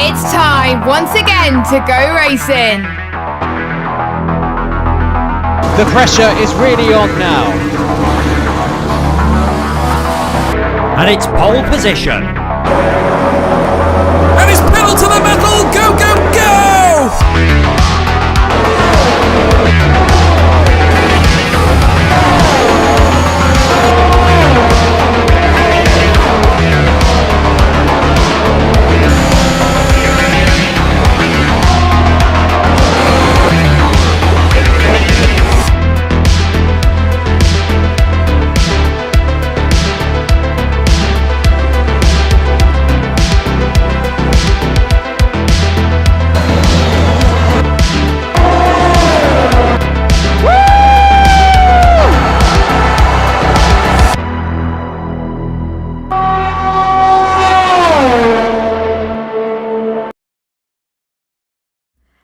It's time once again to go racing. The pressure is really on now. And it's pole position. And it's pedal to the metal. Go, go, go!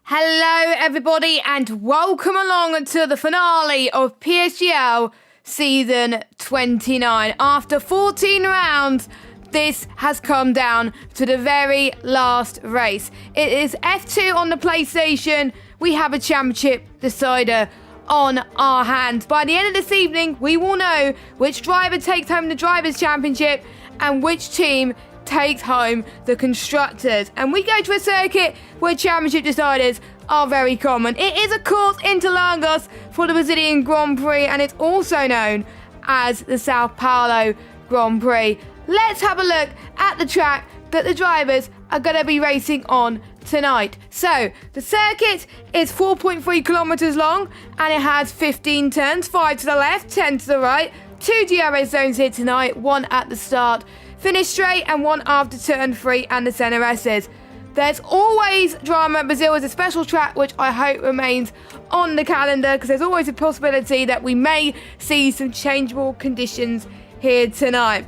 Hello everybody and welcome along to the finale of PSGL season 29. After 14 rounds, this has come down to the very last race. It is F2 on the PlayStation. We have a championship decider on our hands. By the end of this evening, we will know which driver takes home the Drivers' Championship and which team takes home the Constructors. And we go to a circuit where championship deciders are very common. It is, of course, Interlagos for the Brazilian Grand Prix, and it's also known as the Sao Paulo Grand Prix. Let's have a look at the track that the drivers are going to be racing on tonight. So, the circuit is 4.3 kilometers long, and it has 15 turns, 5 to the left, 10 to the right, 2 DRS zones here tonight, 1 at the start, finish straight, and 1 after turn 3 and the center S's. There's always drama. Brazil is a special track which I hope remains on the calendar because there's always a possibility that we may see some changeable conditions here tonight.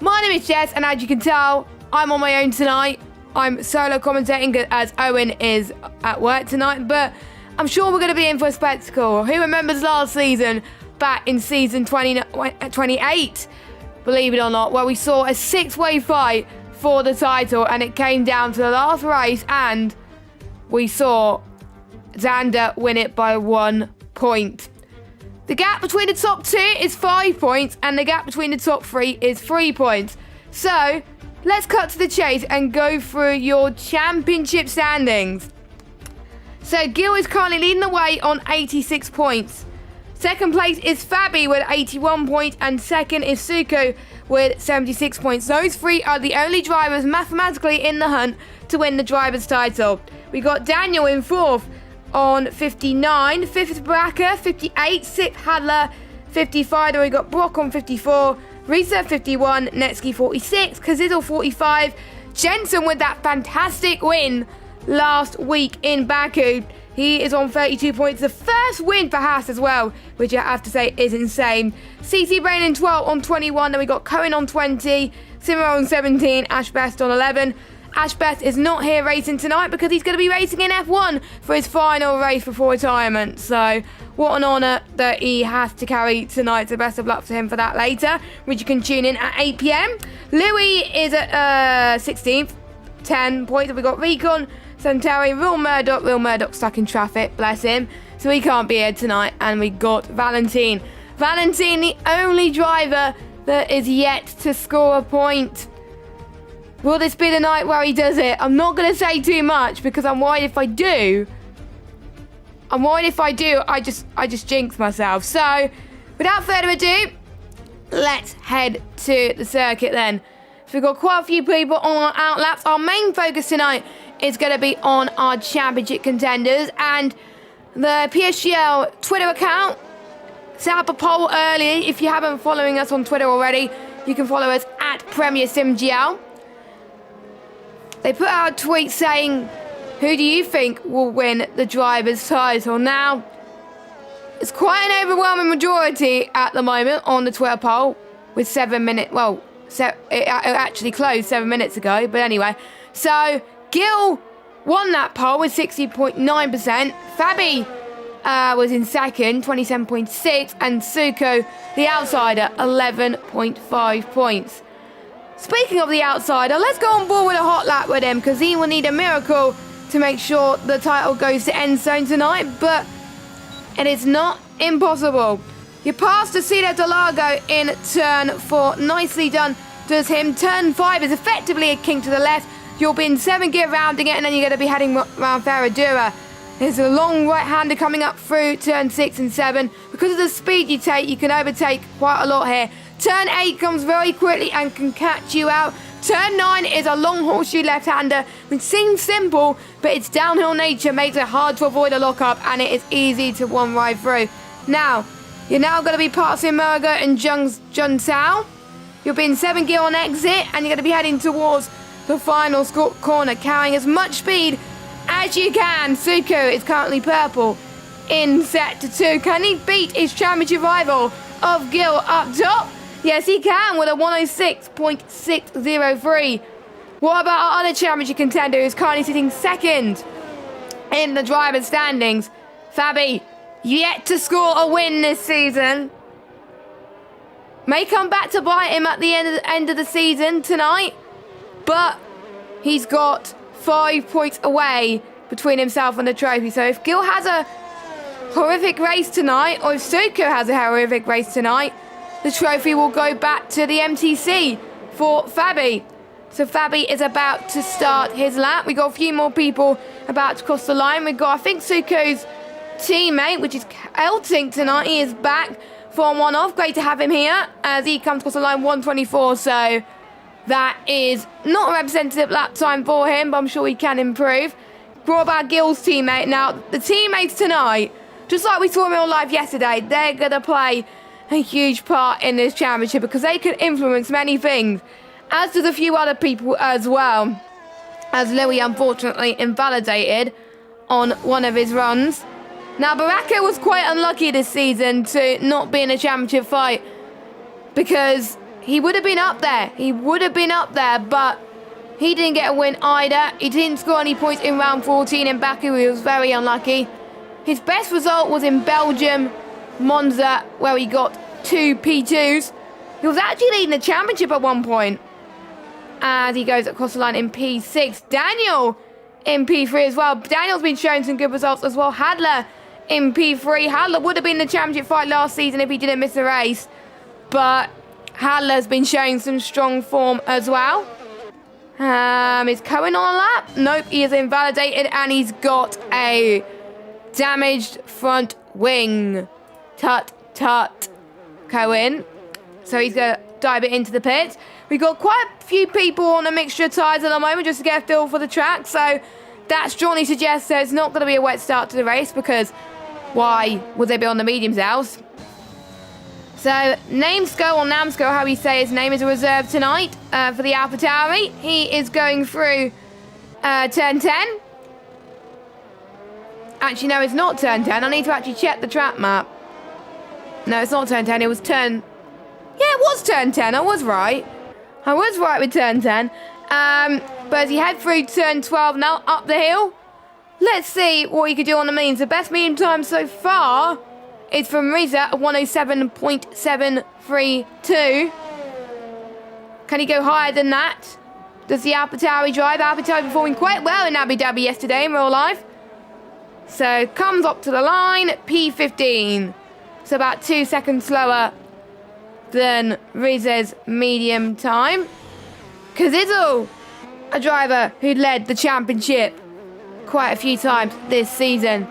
My name is Jess, and as you can tell, I'm on my own tonight. I'm solo commentating as Owen is at work tonight, but I'm sure we're going to be in for a spectacle. Who remembers last season, back in season 28, believe it or not, where we saw a 6-way fight for the title, and it came down to the last race, and we saw Xander win it by 1 point. The gap between the top 2 is 5 points, and the gap between the top 3 is 3 points. So, let's cut to the chase and go through your championship standings. So, Gil is currently leading the way on 86 points. Second place is Fabi with 81 points, and second is Suko with 76 points. Those three are the only drivers mathematically in the hunt to win the driver's title. We got Daniel in fourth on 59, fifth is Baraka, 58, sixth Hadler, 55, then we got Brock on 54, Risa 51, Netsky 46, Kazidl 45, Jensen with that fantastic win last week in Baku. He is on 32 points. The first win for Haas as well, which I have to say is insane. CC Brain in 12 on 21. Then we got Cohen on 20. Simmer on 17. Ash Best on 11. Ash Best is not here racing tonight because he's going to be racing in F1 for his final race before retirement. So what an honour that he has to carry tonight. So best of luck to him for that later, which you can tune in at 8 p.m. Louis is at 16th. 10 points. We got Recon, Santari, Real Murdoch stuck in traffic, bless him, so he can't be here tonight. And we got Valentin, the only driver that is yet to score a point. Will this be the night where he does it? I'm not going to say too much because I'm worried if I do, I just jinx myself. So, without further ado, let's head to the circuit then. So we've got quite a few people on our outlaps. Our main focus tonight is going to be on our championship contenders, and the PSGL Twitter account set up a poll early. If you haven't following us on Twitter already, you can follow us at PremierSimGL. They put out a tweet saying, who do you think will win the driver's title? Now, it's quite an overwhelming majority at the moment on the Twitter poll with 7 minutes, well, it actually closed 7 minutes ago, but anyway. So, Gil won that poll with 60.9%. Fabi was in second, 27.6%, and Suko, the outsider, 11.5 points. speaking of the outsider, let's go on board with a hot lap with him because he will need a miracle to make sure the title goes to end zone tonight, but it is not impossible. You pass the Cedar Delago in turn 4. Nicely done does him. Turn 5 is effectively a kink to the left. You'll be in 7th gear rounding it, and then you're going to be heading around Ferradura. There's a long right-hander coming up through turn 6 and 7. Because of the speed you take, you can overtake quite a lot here. Turn 8 comes very quickly and can catch you out. Turn 9 is a long horseshoe left-hander, which seems simple, but its downhill nature makes it hard to avoid a lock-up, and it is easy to one ride through. Now, you're now going to be passing Murgo and Junsao. You'll be in 7th gear on exit, and you're going to be heading towards the final corner, carrying as much speed as you can. Suko is currently purple in sector 2. Can he beat his championship rival of Gil up top? Yes, he can with a 106.603. What about our other championship contender who's currently sitting 2nd in the driver's standings? Fabi, yet to score a win this season. May come back to bite him at the end of the season tonight, but he's got 5 points away between himself and the trophy. So if Gil has a horrific race tonight, or if Suko has a horrific race tonight, the trophy will go back to the MTC for Fabi. So Fabi is about to start his lap. We got a few more people about to cross the line. We got, I think, Suko's teammate, which is Elting tonight. He is back from one off. Great to have him here as he comes across the line 1:24. So that is not a representative lap time for him, but I'm sure he can improve. What about Gil's teammate? Now, the teammates tonight, just like we saw in real life yesterday, they're going to play a huge part in this championship because they could influence many things, as does a few other people as well, as Louis unfortunately invalidated on one of his runs. Now, Baraka was quite unlucky this season to not be in a championship fight because he would have been up there. But he didn't get a win either. He didn't score any points in round 14 in Baku. He was very unlucky. His best result was in Belgium, Monza, where he got 2 P2s. He was actually leading the championship at one point as he goes across the line in P6. Daniel in P3 as well. Daniel's been showing some good results as well. Hadler in P3. Hadler would have been in the championship fight last season if he didn't miss a race, but Hadler's been showing some strong form as well. Is Cohen on a lap? Nope, he is invalidated and he's got a damaged front wing. Tut. Cohen. So he's going to dive it into the pit. We've got quite a few people on a mixture of tyres at the moment just to get a feel for the track. So that strongly suggests there's not going to be a wet start to the race because why would they be on the mediums house? So Namsko, or Namsko, how we say his name, is a reserve tonight for the AlphaTauri. He is going through turn 10. Actually, no, it's not turn 10. I need to actually check the track map. No, it's not turn 10. It was turn... Yeah, it was turn 10. I was right with turn 10. But as you head through turn 12 now, up the hill, let's see what he could do on the mediums. The best medium time so far is from Riza at 107.732. Can he go higher than that? Does the AlphaTauri drive? AlphaTauri performing quite well in Abu Dhabi yesterday in real life. So comes up to the line, P15. So about 2 seconds slower than Riza's medium time. Kazizel, a driver who led the championship quite a few times this season,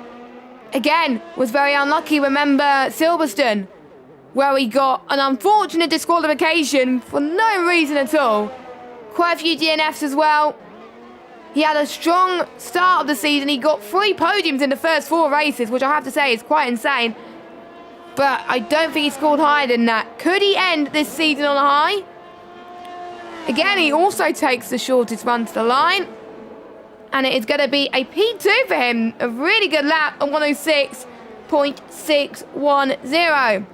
again was very unlucky. Remember Silverstone, where he got an unfortunate disqualification for no reason at all. Quite a few DNFs as well. He had a strong start of the season. He got 3 podiums in the first 4 races, which I have to say is quite insane. But I don't think he scored higher than that. Could he end this season on a high? Again, he also takes the shortest run to the line. And it is going to be a P2 for him. A really good lap on 106.610.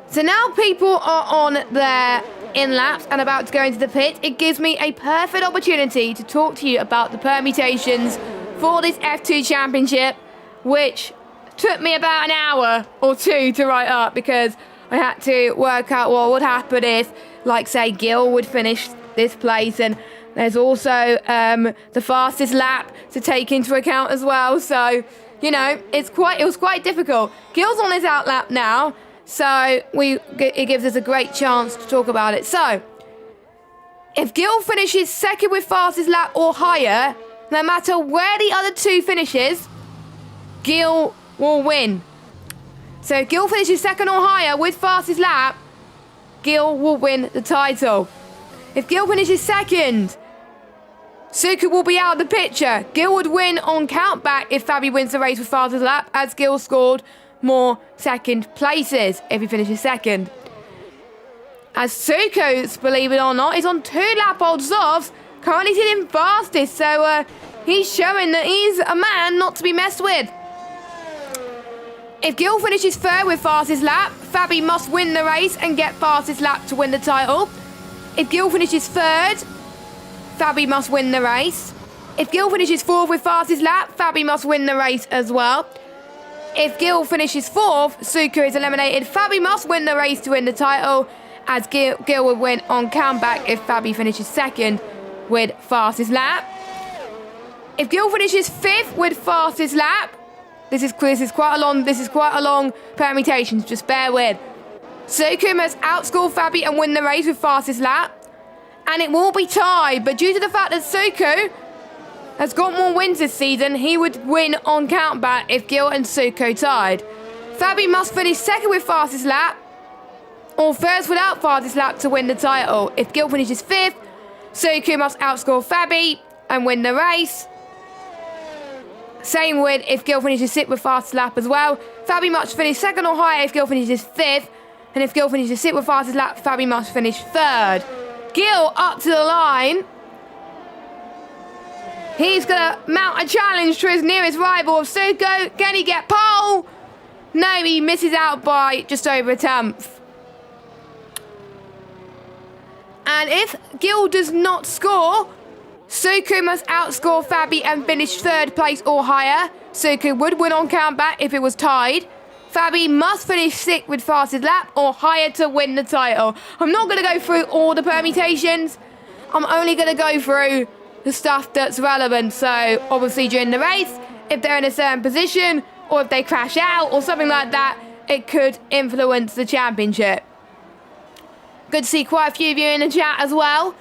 So now people are on their in-laps and about to go into the pit. It gives me a perfect opportunity to talk to you about the permutations for this F2 championship, which took me about an hour or 2 to write up because I had to work out what would happen if, like, say, Gil would finish this place, and there's also the fastest lap to take into account as well. So, you know, it was quite difficult. Gil's on his out lap now, so it gives us a great chance to talk about it. So, if Gil finishes second with fastest lap or higher, no matter where the other two finishes, Gil will win. So if Gil finishes second or higher with fastest lap, Gil will win the title. If Gil finishes second, Suka will be out of the picture. Gil would win on countback if Fabi wins the race with fastest lap, as Gil scored more second places if he finishes second. As Suko's, believe it or not, is on 2 lap olds off, currently sitting fastest, so he's showing that he's a man not to be messed with. If Gil finishes third with fastest lap, Fabi must win the race and get fastest lap to win the title. If Gil finishes third, Fabi must win the race. If Gil finishes fourth with fastest lap, Fabi must win the race as well. If Gil finishes fourth, Suka is eliminated. Fabi must win the race to win the title, as Gil would win on countback if Fabi finishes second with fastest lap. If Gil finishes fifth with fastest lap, this is quite a long permutations, just bear with. Suku must outscore Fabi and win the race with fastest lap. And it will be tied, but due to the fact that Suku has got more wins this season, he would win on countback if Gil and Suku tied. Fabi must finish second with fastest lap, or first without fastest lap to win the title. If Gil finishes fifth, Suku must outscore Fabi and win the race. Same with if Gil finishes sixth with fastest lap as well. Fabi must finish second or higher if Gil finishes fifth. And if Gil finishes sixth with fastest lap, Fabi must finish third. Gil up to the line. He's going to mount a challenge to his nearest rival of Suko. Can he get pole? No, he misses out by just over a tenth. And if Gil does not score, Suku must outscore Fabi and finish third place or higher. Suku would win on countback if it was tied. Fabi must finish sixth with fastest lap or higher to win the title. I'm not going to go through all the permutations. I'm only going to go through the stuff that's relevant. So obviously during the race, if they're in a certain position or if they crash out or something like that, it could influence the championship. Good to see quite a few of you in the chat as well.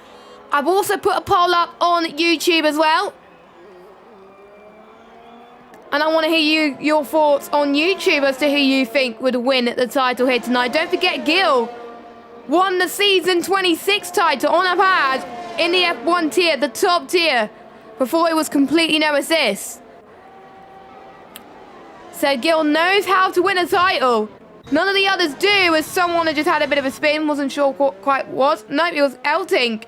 I've also put a poll up on YouTube as well. And I want to hear your thoughts on YouTube as to who you think would win the title here tonight. Don't forget, Gil won the season 26 title on a pad in the F1 tier, the top tier, before it was completely no assists. So Gil knows how to win a title. None of the others do, as someone had just had a bit of a spin, wasn't sure quite what. Nope, it was Elting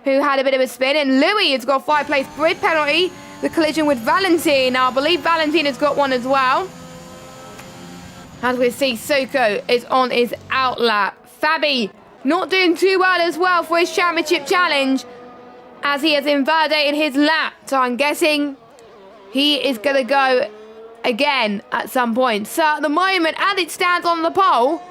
who had a bit of a spin, and Louis has got a 5-place grid penalty, the collision with Valentin. Now, I believe Valentin has got one as well. As we see, Suko is on his out lap. Fabi not doing too well as well for his championship challenge, as he has invalidated his lap. So I'm guessing he is going to go again at some point. So at the moment, as it stands on the poll,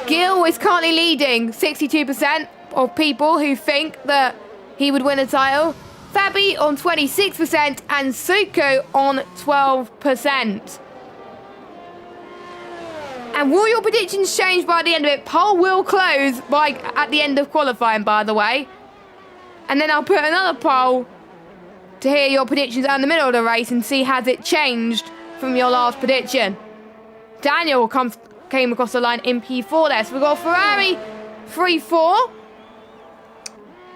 Gil is currently leading 62% of people who think that he would win a title. Fabi on 26% and Suko on 12%. And will your predictions change by the end of it? Poll will close at the end of qualifying, by the way. And then I'll put another poll to hear your predictions in the middle of the race and see has it changed from your last prediction. Daniel came across the line in P4 there. So we've got Ferrari 3-4.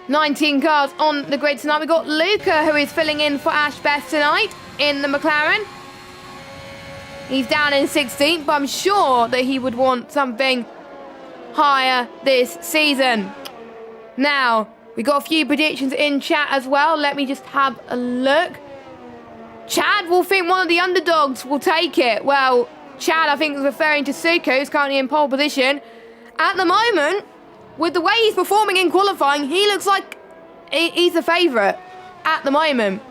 19 cars on the grid tonight. We've got Luca, who is filling in for Ash Beth tonight in the McLaren. He's down in 16th, but I'm sure that he would want something higher this season. Now, we got a few predictions in chat as well. Let me just have a look. Chad will think one of the underdogs will take it. Well, Chad, I think, is referring to Suko, who's currently in pole position. At the moment, with the way he's performing in qualifying, he looks like he's the favourite at the moment.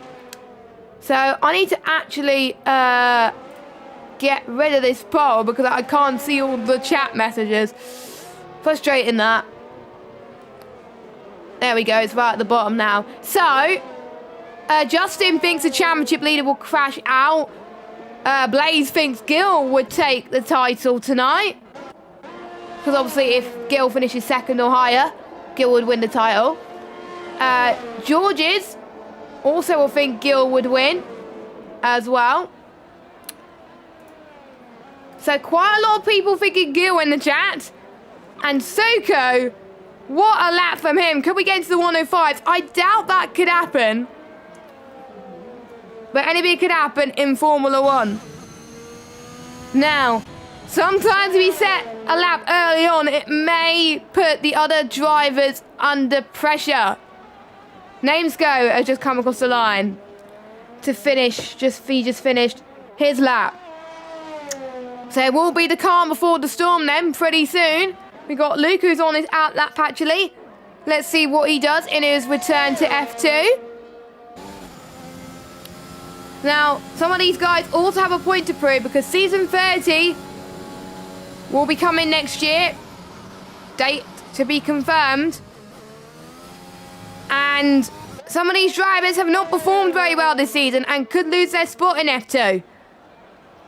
So I need to actually get rid of this poll because I can't see all the chat messages. Frustrating that. There we go, it's right at the bottom now. So, Justin thinks the championship leader will crash out. Blaze thinks Gil would take the title tonight. Because obviously if Gil finishes second or higher, Gil would win the title. Georges also will think Gil would win as well. So quite a lot of people thinking Gil in the chat. And Suko, what a lap from him. Could we get into the 105s? I doubt that could happen. But anything could happen in Formula 1. Now, sometimes if we set a lap early on, it may put the other drivers under pressure. Namesco has just come across the line to finish. He just finished his lap. So it will be the calm before the storm then, pretty soon. We got Luke who's on his out lap actually. Let's see what he does in his return to F2. Now, some of these guys also have a point to prove because season 30 will be coming next year. Date to be confirmed. And some of these drivers have not performed very well this season and could lose their spot in F2.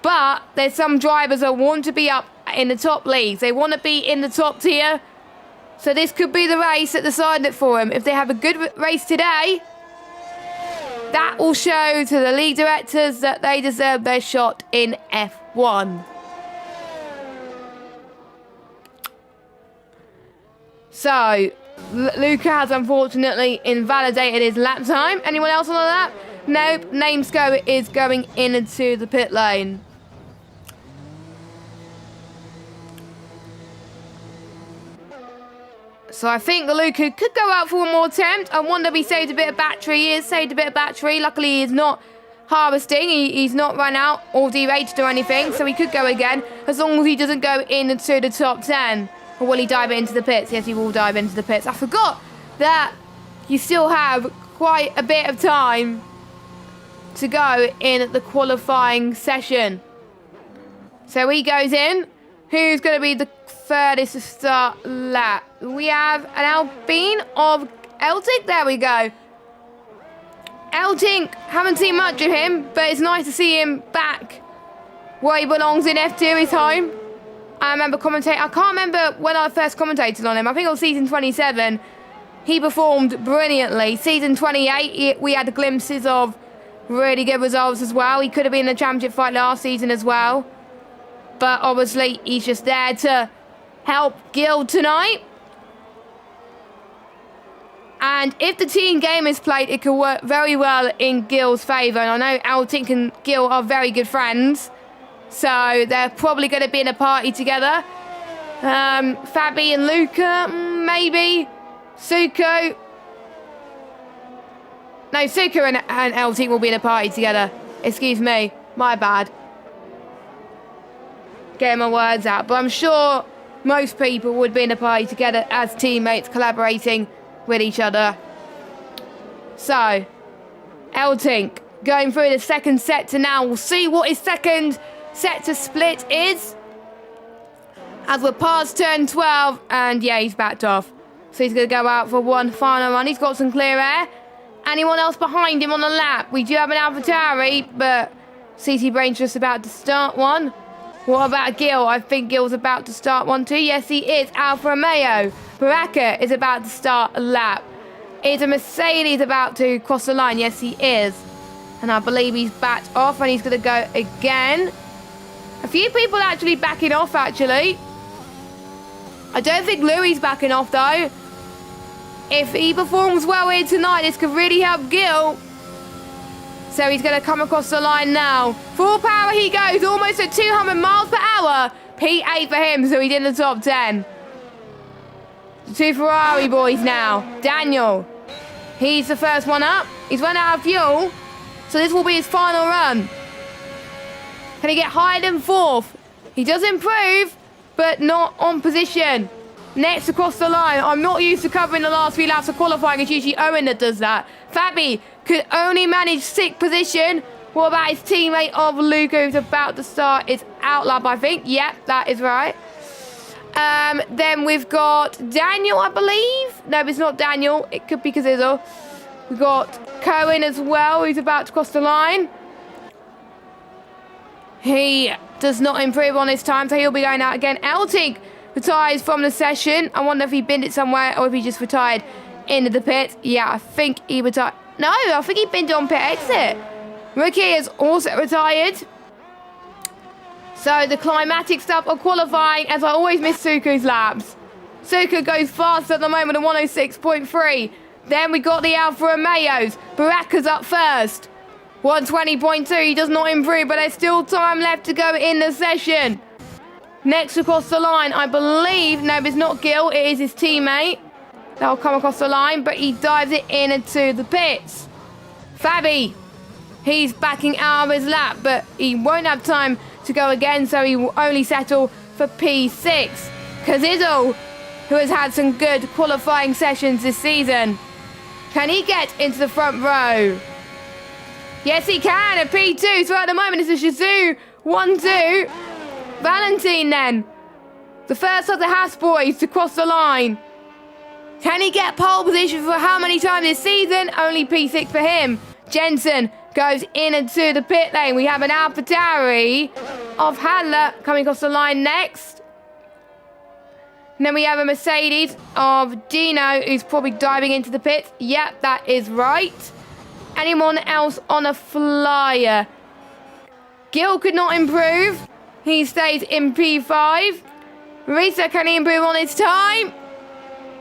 But there's some drivers that want to be up in the top leagues. They want to be in the top tier. So this could be the race that decided it for them. If they have a good race today, that will show to the league directors that they deserve their shot in F1. So, Luca has unfortunately invalidated his lap time. Anyone else on the lap? Nope. Namesco is going into the pit lane. So I think the Luca could go out for one more attempt. I wonder if he saved a bit of battery. He has saved a bit of battery. Luckily, he's not harvesting. He's not run out or derated or anything. So he could go again as long as he doesn't go into the top 10. Or will he dive into the pits? Yes, he will dive into the pits. I forgot that you still have quite a bit of time to go in the qualifying session. So he goes in. Who's going to be the furthest to start lap? We have an Alpine of Eltink. There we go. Eltink, haven't seen much of him, but it's nice to see him back where he belongs in F2, his home. I remember commentating. I can't remember when I first commentated on him. I think it was season 27. He performed brilliantly. Season 28, we had glimpses of really good results as well. He could have been in the championship fight last season as well. But obviously, he's just there to help Gil tonight. And if the team game is played, it could work very well in Gil's favour. And I know Eltink and Gil are very good friends. So they're probably going to be in a party together. Fabi and Luca, maybe. Suko. No, Suko and Eltink will be in a party together. Excuse me. My bad. Getting my words out. But I'm sure most people would be in a party together as teammates collaborating with each other. So, Eltink going through the second sector now. We'll see what his second sector split is. As we're past turn 12. And yeah, he's backed off. So he's going to go out for one final run. He's got some clear air. Anyone else behind him on the lap? We do have an AlphaTauri, but CC Brain's just about to start one. What about Gil? I think Gil's about to start one too. Yes, he is. Alfa Romeo. Baraka is about to start a lap. Is a Mercedes about to cross the line? Yes, he is. And I believe he's backed off and he's going to go again. A few people actually backing off, actually. I don't think Louis backing off, though. If he performs well here tonight, this could really help Gil. So he's going to come across the line now. Full power he goes, almost at 200 miles per hour. P8 for him, so he's in the top 10. The two Ferrari boys now. Daniel, he's the first one up. He's run out of fuel, so this will be his final run. Can he get higher than fourth? He does improve, but not on position. Next across the line. I'm not used to covering the last few laps of qualifying. It's usually Owen that does that. Fabi could only manage 6th position. What about his teammate of Luca who's about to start his outlap, I think? Yep, that is right. Then we've got Daniel, I believe. No, it's not Daniel. It could be Cazizzo. We've got Cohen as well, who's about to cross the line. He does not improve on his time, so he'll be going out again. Elting retires from the session. I wonder if he binned it somewhere or if he just retired into the pit. Yeah, I think he retired. No, I think he binned on pit exit. Ricky is also retired. So the climatic stuff of qualifying, as I always miss Suku's laps. Suku goes fast at the moment at 106.3. Then we got the Alfa Romeos. Baraka's up first. 120.2, he does not improve, but there's still time left to go in the session. Next across the line, I believe, no, it's not Gil, it is his teammate. That'll come across the line, but he dives it into the pits. Fabi, he's backing out of his lap, but he won't have time to go again, so he will only settle for P6. Cazizzo, who has had some good qualifying sessions this season. Can he get into the front row? Yes, he can at P2. So at the moment, it's a Shizou 1-2. Valentine then. The first of the Haas boys to cross the line. Can he get pole position for how many times this season? Only P6 for him. Jensen goes in into the pit lane. We have an AlphaTauri of Hadler coming across the line next. And then we have a Mercedes of Dino, who's probably diving into the pit. Yep, that is right. Anyone else on a flyer? Gil could not improve. He stays in P5. Marisa, can he improve on his time?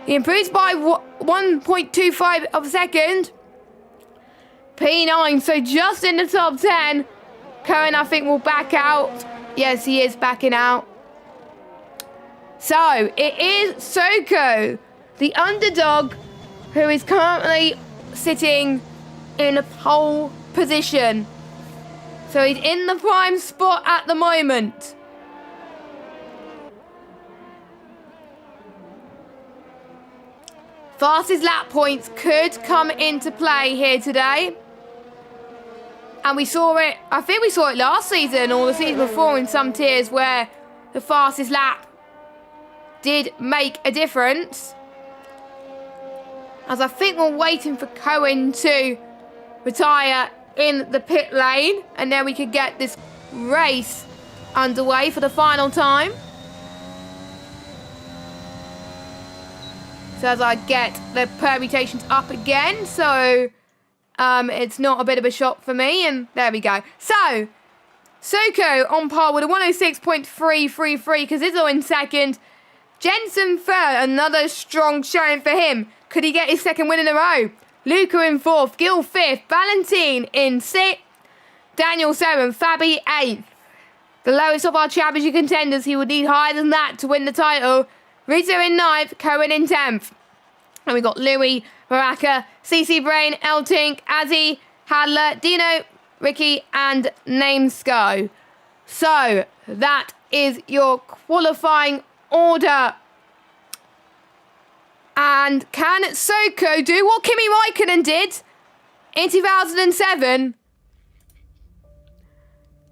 He improves by 1.25 of a second. P9, so just in the top 10. Cohen, I think, will back out. Yes, he is backing out. So, it is Soko, the underdog, who is currently sitting in a pole position. So he's in the prime spot at the moment. Fastest lap points could come into play here today. And we saw it, I think we saw it last season or the season before in some tiers where the fastest lap did make a difference. As I think we're waiting for Cohen to retire in the pit lane, and then we could get this race underway for the final time. So as I get the permutations up again, so it's not a bit of a shock for me, and there we go. So, Soko on par with a 106.333, Cazizzo in second. Jensen third, another strong showing for him. Could he get his second win in a row? Luca in fourth, Gil fifth, Valentine in sixth, Daniel seventh, Fabi eighth. The lowest of our championship contenders, he would need higher than that to win the title. Rizzo in ninth, Cohen in 10th. And we got Louis, Baraka, CC Brain, Eltink, Azzy, Hadler, Dino, Ricky, and Namesco. So, that is your qualifying order. And can Soko do what Kimi Räikkönen did in 2007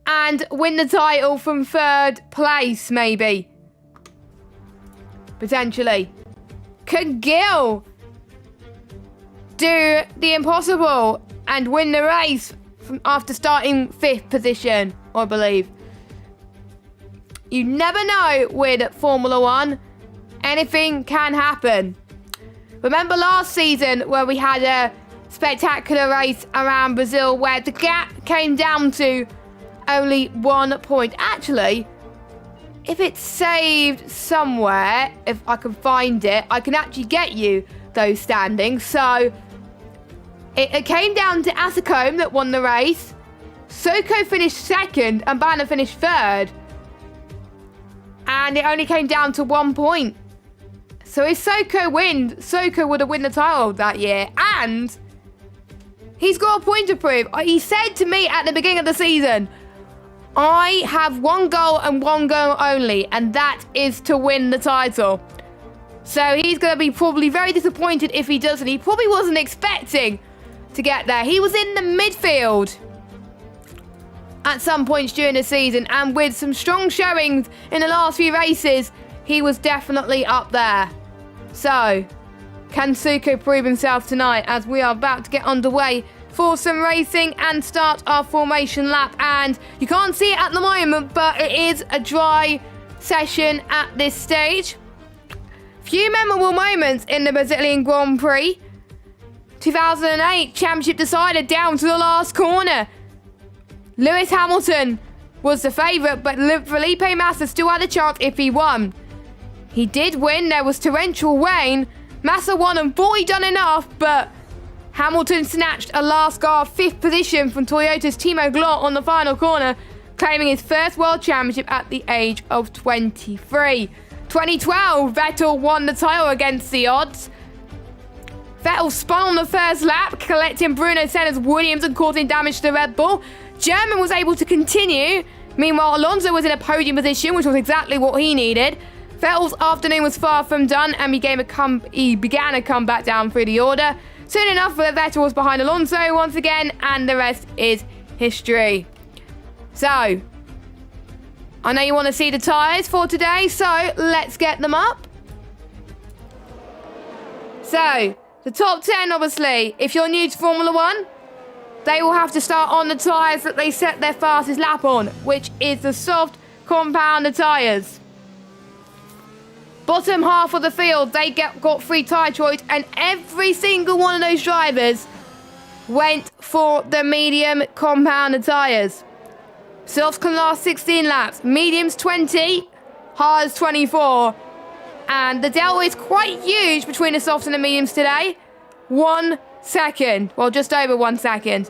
and win the title from third place, maybe? Potentially. Could Gil do the impossible and win the race after starting 5th position, I believe? You never know with Formula One. Anything can happen. Remember last season where we had a spectacular race around Brazil where the gap came down to only 1 point. Actually, if it's saved somewhere, if I can find it, I can actually get you those standings. So it came down to Asacombe that won the race. Soko finished second and Banner finished third. And it only came down to 1 point. So if Soko wins, Soko would have won the title that year. And he's got a point to prove. He said to me at the beginning of the season, I have one goal and one goal only, and that is to win the title. So he's going to be probably very disappointed if he doesn't. He probably wasn't expecting to get there. He was in the midfield at some points during the season, and with some strong showings in the last few races, he was definitely up there. So, can Suko prove himself tonight as we are about to get underway for some racing and start our formation lap? And you can't see it at the moment, but it is a dry session at this stage. Few memorable moments in the Brazilian Grand Prix. 2008 championship decided down to the last corner. Lewis Hamilton was the favourite, but Felipe Massa still had a chance if he won. He did win. There was torrential rain. Massa won and thought he'd done enough, but Hamilton snatched a last guard 5th position from Toyota's Timo Glock on the final corner, claiming his first world championship at the age of 23. 2012, Vettel won the title against the odds. Vettel spun on the first lap, collecting Bruno Senna's Williams and causing damage to the Red Bull. German was able to continue. Meanwhile, Alonso was in a podium position, which was exactly what he needed. Vettel's afternoon was far from done, and he began a comeback down through the order. Soon enough, Vettel was behind Alonso once again, and the rest is history. So, I know you want to see the tyres for today, so let's get them up. So, the top 10, obviously, if you're new to Formula 1, they will have to start on the tyres that they set their fastest lap on, which is the soft compounder tyres. Bottom half of the field, they got free tyre choice, and every single one of those drivers went for the medium compounder tyres. Softs can last 16 laps, mediums 20, hards 24. And the delta is quite huge between the softs and the mediums today. 1 second, well, just over 1 second.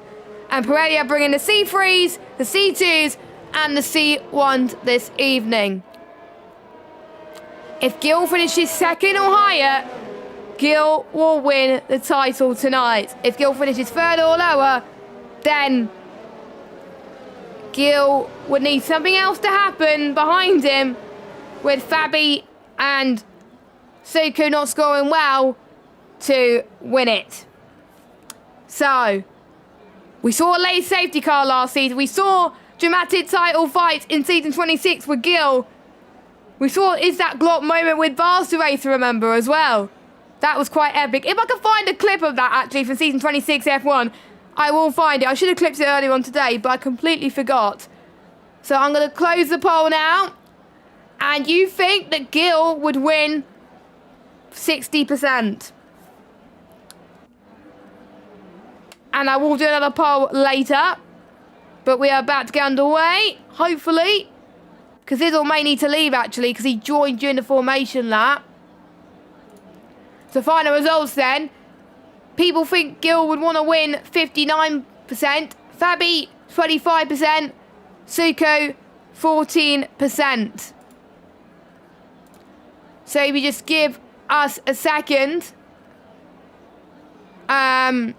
And Pirelli are bringing the C3s, the C2s, and the C1s this evening. If Gil finishes second or higher, Gil will win the title tonight. If Gil finishes third or lower, then Gil would need something else to happen behind him, with Fabi and Suko not scoring well to win it. So, we saw a late safety car last season. We saw dramatic title fights in season 26 with Gil. We saw Is That Glock moment with Bars to race, remember, as well. That was quite epic. If I can find a clip of that, actually, from season 26 F1, I will find it. I should have clipped it earlier on today, but I completely forgot. So I'm going to close the poll now. And you think that Gil would win 60%. And I will do another poll later. But we are about to get underway, hopefully. Because Izzle may need to leave, actually, because he joined during the formation lap. So final results then. People think Gil would want to win 59%. Fabi, 25%. Suko, 14%. So if you just give us a second. And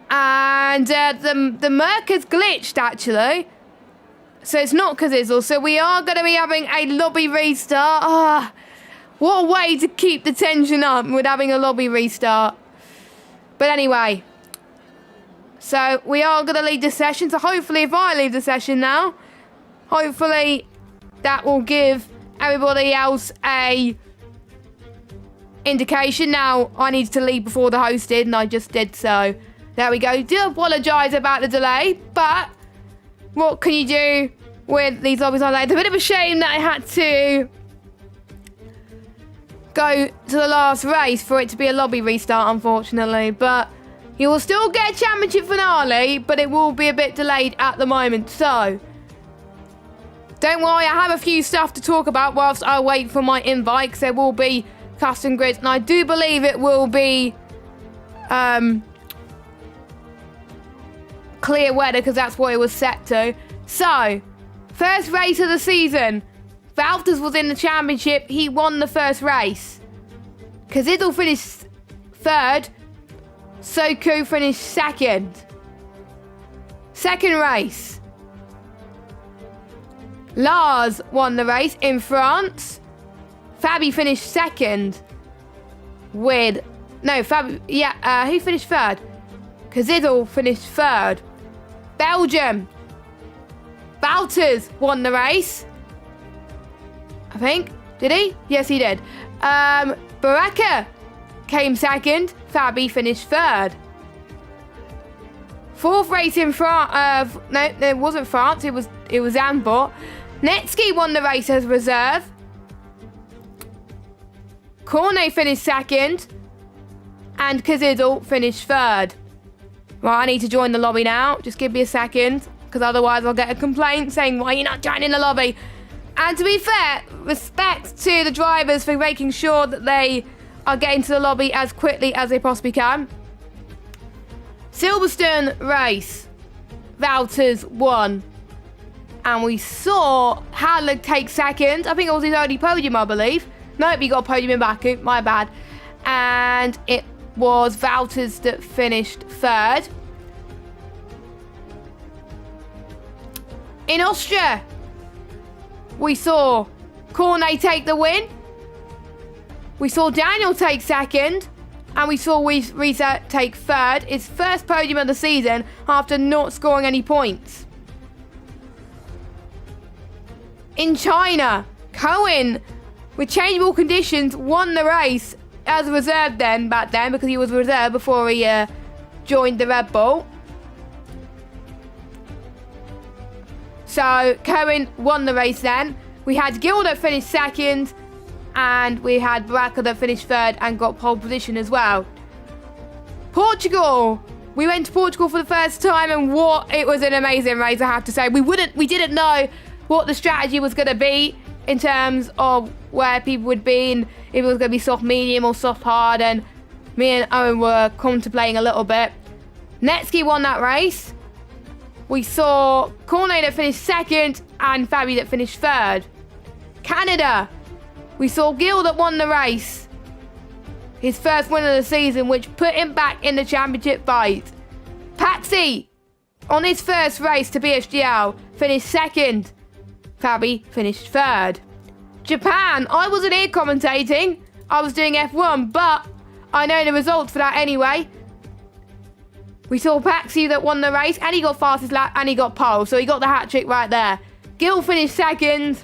the Merc has glitched, actually. So it's not Kazizzle. So we are going to be having a lobby restart. What a way to keep the tension up with having a lobby restart. But anyway. So we are going to leave the session. So hopefully if I leave the session now, hopefully that will give everybody else a indication. Now I needed to leave before the host did, and I just did so. There we go. Do apologise about the delay, but what can you do with these lobbies like that? It's a bit of a shame that I had to go to the last race for it to be a lobby restart, unfortunately. But you will still get a championship finale, but it will be a bit delayed at the moment. So, don't worry, I have a few stuff to talk about whilst I wait for my invite, because there will be custom grids, and I do believe it will be clear weather, because that's what it was set to. So, first race of the season. Valtters was in the championship. He won the first race. Kazizzle finished third. Suko finished second. Second race. Lars won the race in France. Fabi finished second. Who finished third? Kazizzle finished third. Belgium. Valters won the race. I think. Did he? Yes, he did. Baraka came second. Fabi finished third. Fourth race in France. No, it wasn't France. It was Zandvoort. Netsky won the race as reserve. Cornet finished second. And Kazidl finished third. Right, I need to join the lobby now. Just give me a second. Because otherwise I'll get a complaint saying, why are you not joining the lobby? And to be fair, respect to the drivers for making sure that they are getting to the lobby as quickly as they possibly can. Silverstone race. Valters won. And we saw Hadler take second. I think it was his only podium, I believe. Nope, he got a podium in Baku. My bad. And it was Valters that finished third. In Austria, we saw Cornet take the win. We saw Daniel take second. And we saw Risa take third. His first podium of the season after not scoring any points. In China, Cohen, with changeable conditions, won the race as a reserve back then, because he was reserve before he joined the Red Bull. So Cohen won the race then. We had Gilda finish second, and we had Baraka that finished third and got pole position as well. Portugal. We went to Portugal for the first time, and it was an amazing race, I have to say. We didn't know what the strategy was going to be in terms of where people would be, and if it was going to be soft medium or soft hard, and me and Owen were contemplating a little bit. Netsky won that race. We saw Cornet that finished second and Fabi that finished third. Canada. We saw Gil that won the race. His first win of the season, which put him back in the championship fight. Paxi, on his first race to PSGL, finished second. Fabi finished third. Japan, I wasn't here commentating. I was doing F1, but I know the results for that anyway. We saw Paxi that won the race, and he got fastest lap, and he got pole, so he got the hat trick right there. Gil finished second.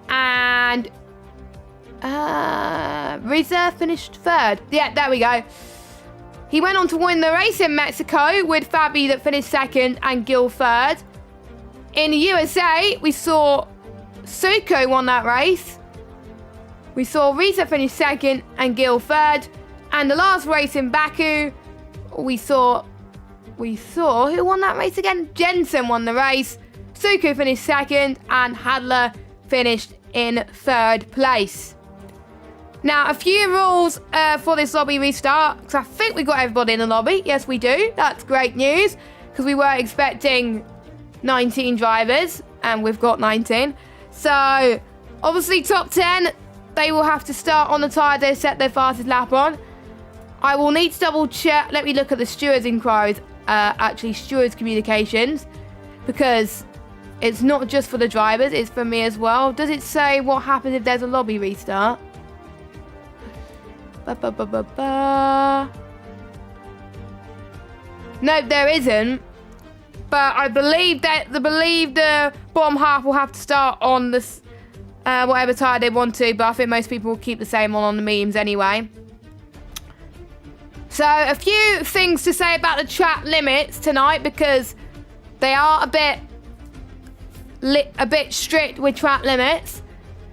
And Risa finished third. Yeah, there we go. He went on to win the race in Mexico with Fabi that finished second and Gil third. In the USA, we saw Suko won that race. We saw Risa finish second and Gil third. And the last race in Baku, we saw who won that race again? Jensen won the race. Suko finished second and Hadler finished in third place. Now, a few rules for this lobby restart, because I think we got everybody in the lobby. Yes, we do. That's great news, because we were expecting 19 drivers, and we've got 19. So, obviously, top 10, they will have to start on the tyre they set their fastest lap on. I will need to double check. Let me look at the stewards' inquiries, stewards' communications, because it's not just for the drivers, it's for me as well. Does it say what happens if there's a lobby restart? No, there isn't. But I believe the bottom half will have to start on this whatever tyre they want to. But I think most people will keep the same on the mediums anyway. So a few things to say about the track limits tonight, because they are a bit strict with track limits.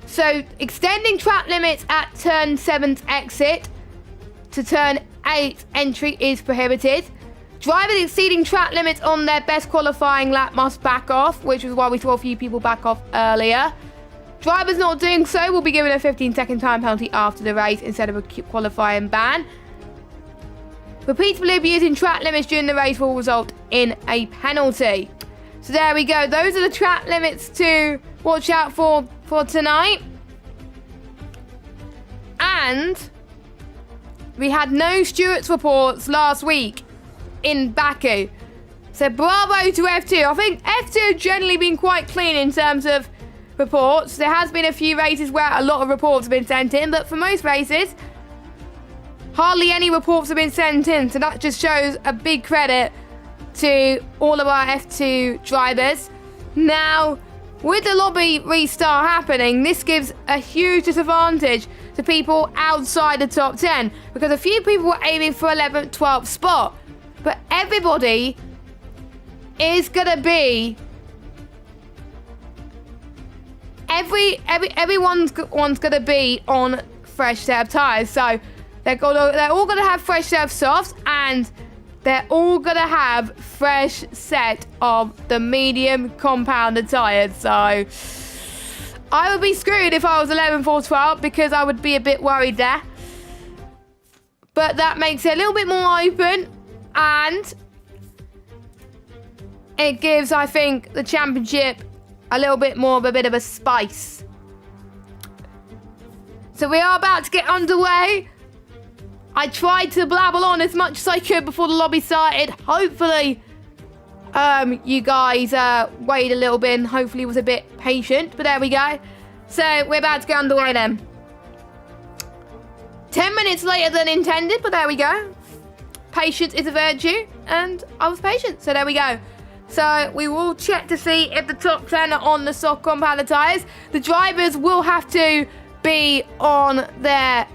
So extending track limits at turn 7's exit to turn 8's entry is prohibited. Drivers exceeding track limits on their best qualifying lap must back off, which is why we saw a few people back off earlier. Drivers not doing so will be given a 15-second time penalty after the race instead of a qualifying ban. Repeatedly abusing track limits during the race will result in a penalty. So there we go. Those are the track limits to watch out for tonight. And we had no stewards reports last week in Baku. So bravo to F2. I think F2 have generally been quite clean in terms of reports. There has been a few races where a lot of reports have been sent in, but for most races, hardly any reports have been sent in. So that just shows a big credit to all of our F2 drivers. Now, with the lobby restart happening, this gives a huge disadvantage to people outside the top 10 because a few people were aiming for 11th, 12th spot. But everybody is going to be... Everyone's going to be on fresh set of tyres. So they're all going to have fresh set of softs, and they're all going to have fresh set of the medium compounded tyres. So I would be screwed if I was 11th or 12th because I would be a bit worried there. But that makes it a little bit more open, and it gives, I think, the championship a little bit more of a bit of a spice. So we are about to get underway. I tried to blabble on as much as I could before the lobby started. Hopefully, you guys waited a little bit and hopefully was a bit patient. But there we go. So we're about to get underway then. 10 minutes later than intended, but there we go. Patience is a virtue, and I was patient, so there we go. So we will check to see if the top 10 are on the soft compounded tyres. The drivers will have to be on their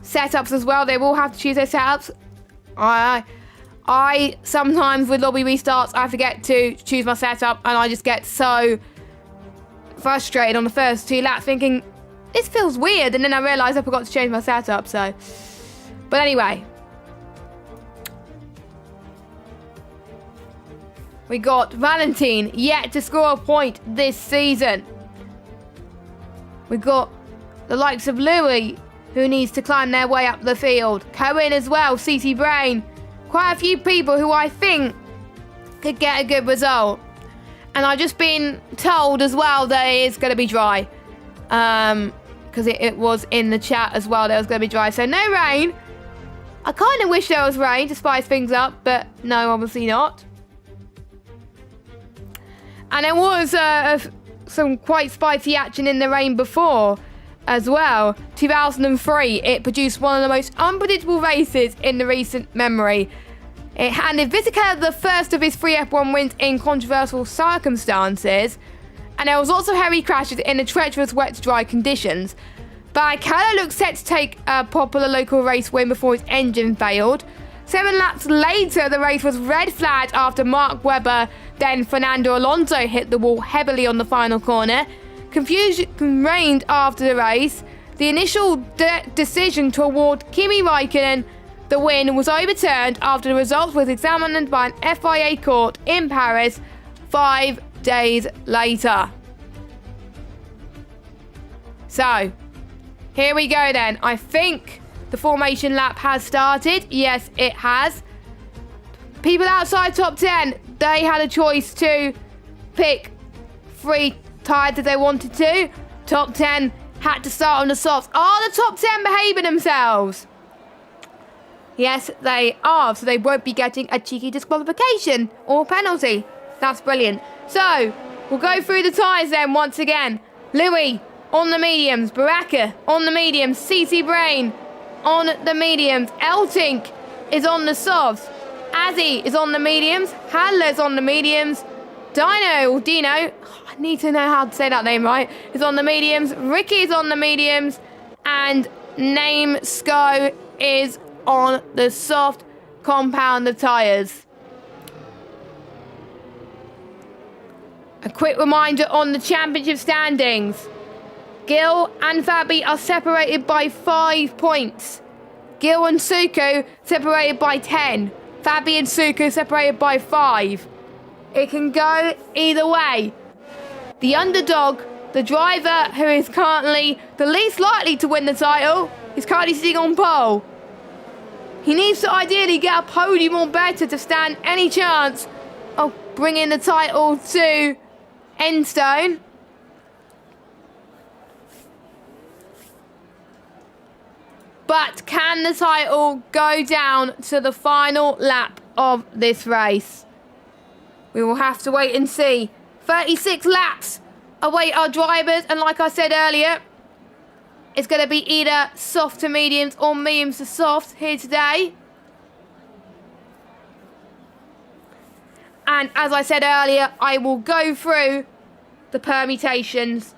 setups as well. They will have to choose their setups. I sometimes with lobby restarts, I forget to choose my setup, and I just get so frustrated on the first 2 laps thinking, this feels weird, and then I realise I forgot to change my setup, so. But anyway. We got Valentine yet to score a point this season. We got the likes of Louis, who needs to climb their way up the field. Cohen as well, CC Brain. Quite a few people who I think could get a good result. And I've just been told as well that it is going to be dry. Because it was in the chat as well that it was going to be dry. So no rain. I kind of wish there was rain to spice things up, but no, obviously not. And there was some quite spicy action in the rain before as well. 2003, it produced one of the most unpredictable races in the recent memory. It handed Vizcarra the first of his 3 F1 wins in controversial circumstances. And there was also heavy crashes in the treacherous wet to dry conditions. Barrichello looked set to take a popular local race win before his engine failed. 7 laps later, the race was red flagged after Mark Webber, then Fernando Alonso hit the wall heavily on the final corner. Confusion reigned after the race. The initial decision to award Kimi Raikkonen the win was overturned after the result was examined by an FIA court in Paris 5 days later. So, here we go then. I think the formation lap has started. Yes, it has. People outside top 10, they had a choice to pick 3 tyres if they wanted to. Top 10 had to start on the softs. Are the top 10 behaving themselves? Yes, they are. So they won't be getting a cheeky disqualification or penalty. That's brilliant. So, we'll go through the tyres then once again. Louis on the mediums. Baraka on the mediums. CC Brain on the mediums. Eltink is on the softs. Azzy is on the mediums. Handler's on the mediums. Dino, I need to know how to say that name right, is on the mediums. Ricky is on the mediums. And Name Sco is on the soft compound tyres. A quick reminder on the championship standings. Gil and Fabi are separated by 5 points. Gil and Suko separated by 10. Fabi and Suko separated by 5. It can go either way. The underdog, the driver who is currently the least likely to win the title, is currently sitting on pole. He needs to ideally get a podium or better to stand any chance of bringing the title to Enstone. But can the title go down to the final lap of this race? We will have to wait and see. 36 laps await our drivers, and like I said earlier, it's going to be either soft to mediums or mediums to soft here today. And as I said earlier, I will go through the permutations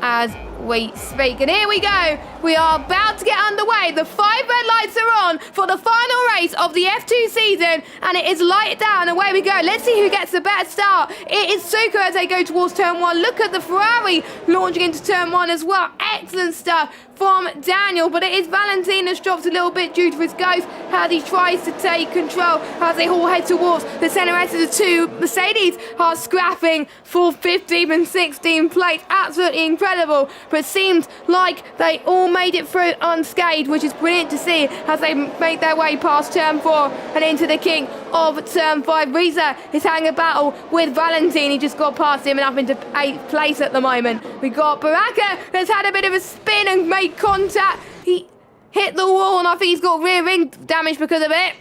as we speak. And here we go. We are about to get underway. The 5 red lights are on for the final race of the F2 season, and it is lighted down. Away we go. Let's see who gets the better start. It is Suko as they go towards turn 1. Look at the Ferrari launching into turn 1 as well. Excellent stuff from Daniel, but it is Valentin that's dropped a little bit due to his ghost as he tries to take control as they all head towards the centre as the 2 Mercedes are scrapping for 15 and 16 plates. Absolutely incredible, but it seems like they all made it through unscathed, which is brilliant to see as they make their way past turn 4 and into the king of turn 5. Reza is having a battle with Valentin. He just got past him and up into 8th place at the moment. We got Baraka that's had a bit of a spin and made contact. He hit the wall and I think he's got rear ring damage because of it.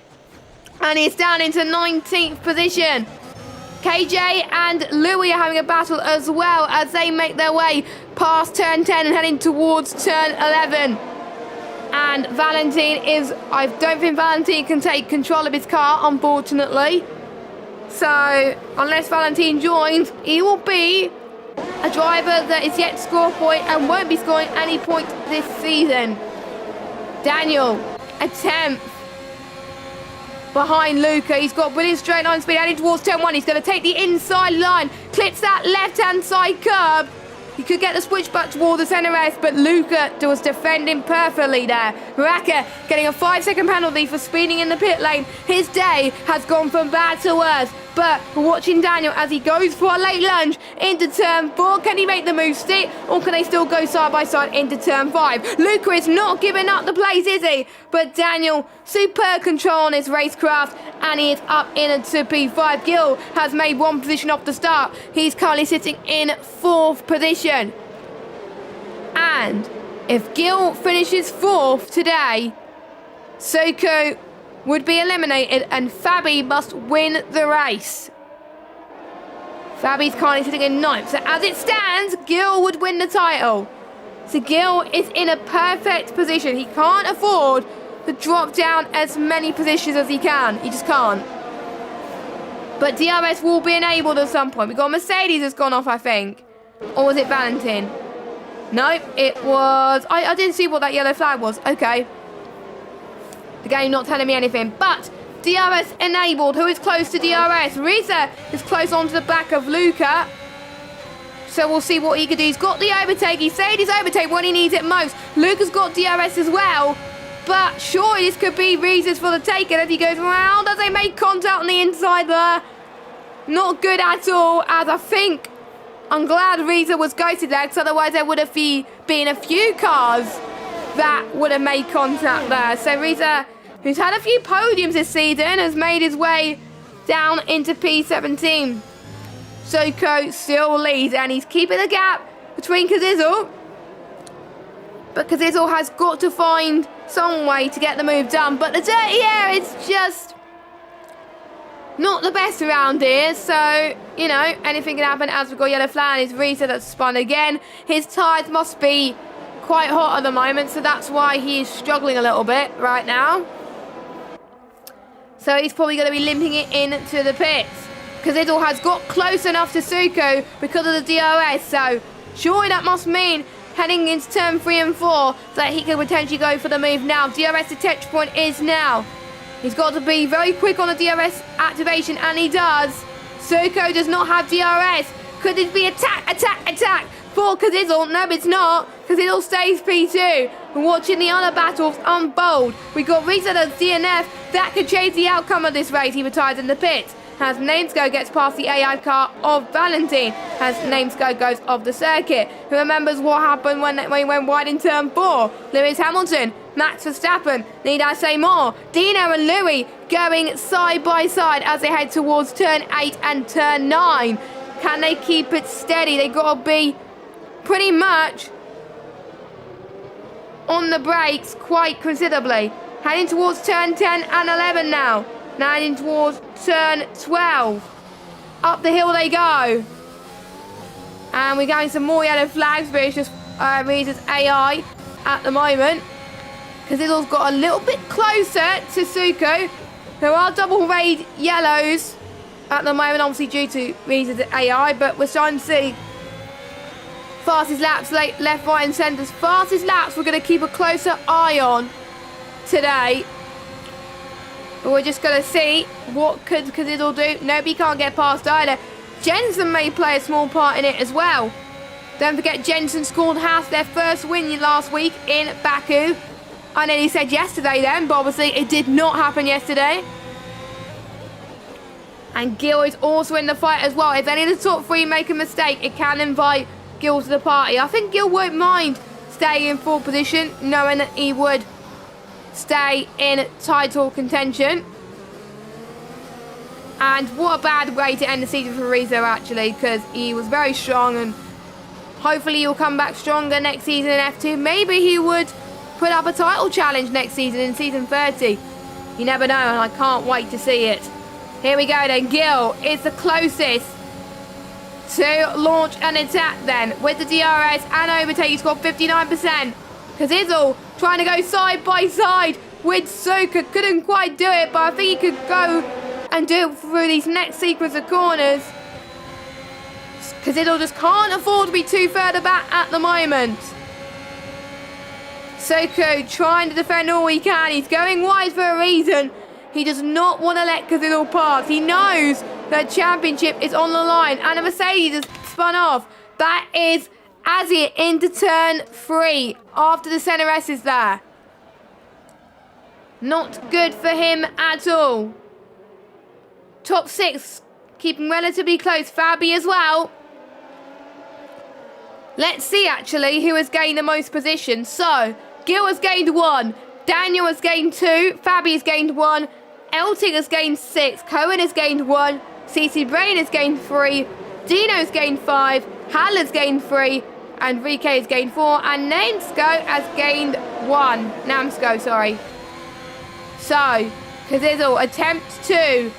And he's down into 19th position. KJ and Louis are having a battle as well as they make their way past turn 10 and heading towards turn 11. And Valentin is... I don't think Valentin can take control of his car, unfortunately. So, unless Valentin joins, he will be a driver that is yet to score a point and won't be scoring any points this season. Daniel, a 10th behind Luca. He's got brilliant straight line speed heading towards turn 1. He's going to take the inside line, clips that left-hand side curb. He could get the switch back towards the centre S, but Luca was defending perfectly there. Baraka getting a 5-second penalty for speeding in the pit lane. His day has gone from bad to worse. But we're watching Daniel as he goes for a late lunge into turn 4. Can he make the move stick, or can they still go side by side into turn 5? Luca is not giving up the place, is he? But Daniel, superb control on his racecraft, and he is up into P5. Gil has made 1 position off the start. He's currently sitting in 4th position. And if Gil finishes 4th today, Soko would be eliminated and Fabi must win the race. Fabi's currently sitting in 9th. So as it stands, Gil would win the title. So Gil is in a perfect position. He can't afford to drop down as many positions as he can. He just can't. But DRS will be enabled at some point. We've got Mercedes that's gone off, I think. Or was it Valentin? Nope, it was... I didn't see what that yellow flag was. Okay. The game not telling me anything, but DRS enabled. Who is close to DRS? Reza is close onto the back of Luca. So we'll see what he can do. He's got the overtake. He saved his overtake when he needs it most. Luca's got DRS as well. But surely this could be Reza's for the taking as he goes around. As they make contact on the inside there. Not good at all, as I think... I'm glad Reza was ghosted there, because otherwise there would have been a few cars that would have made contact there. So Reza, who's had a few podiums this season, has made his way down into P17. Soko still leads, and he's keeping the gap between Kazizel. But Kazizel has got to find some way to get the move done. But the dirty air is just not the best around here. So, you know, anything can happen. As we've got yellow flag, it's Reza that's spun again. His tyres must be quite hot at the moment, so that's why he's struggling a little bit right now. So he's probably going to be limping it into the pits. Kazizel has got close enough to Suko because of the DRS, so surely that must mean heading into turn 3 and 4 that he could potentially go for the move now. DRS detection point is now. He's got to be very quick on the DRS activation, and he does. Suko does not have DRS. Could this be attack for Kazizel? No, it's not. Kazizel stays P2. We're watching the other battles unfold. We got Reza as DNF. That could change the outcome of this race. He retires in the pits. As Namesco gets past the AI car of Valentin. As Namesco goes off the circuit. Who remembers what happened when he went wide in turn 4? Lewis Hamilton, Max Verstappen, need I say more? Dino and Louis going side by side as they head towards turn 8 and turn 9. Can they keep it steady? They got to be pretty much on the brakes quite considerably. Heading towards turn 10 and 11 now. Now heading towards turn 12. Up the hill they go. And we're getting some more yellow flags, but it's just Reza's AI at the moment. Kazizel's got a little bit closer to Suko. There are double rayed yellows at the moment, obviously due to reasons of AI, but we're starting to see fastest laps, left, right and centres. Fastest laps we're going to keep a closer eye on today. But we're just going to see what could it'll do. Nobody can't get past either. Jensen may play a small part in it as well. Don't forget, Jensen scored their first win last week in Baku. I nearly said yesterday then, but obviously it did not happen yesterday. And Gil is also in the fight as well. If any of the top three make a mistake, it can invite Gil to the party. I think Gil won't mind staying in fourth position, knowing that he would stay in title contention. And what a bad way to end the season for Rizzo, actually, because he was very strong, and hopefully he'll come back stronger next season in F2. Maybe he would put up a title challenge next season in season 30. You never know, and I can't wait to see it. Here we go then. Gil is the closest to launch an attack then with the DRS and overtake. He scored 59%. Kazizel trying to go side by side with Suka. Couldn't quite do it, but I think he could go and do it through these next sequence of corners. Kazizel just can't afford to be too further back at the moment. Soko trying to defend all he can. He's going wide for a reason. He does not want to let Kazizel pass. He knows that championship is on the line. And a Mercedes has spun off. That is Azir into turn 3 after the center S is there. Not good for him at all. Top 6 keeping relatively close. Fabi as well. Let's see actually who has gained the most positions. So, Gil has gained 1. Daniel has gained 2. Fabi has gained 1. Elting has gained 6. Cohen has gained 1. CC Brain has gained 3. Dino has gained 5. Hal has gained 3. And VK has gained 4. And Namsko has gained 1. Namsko, sorry. So, Kazizel attempts 2.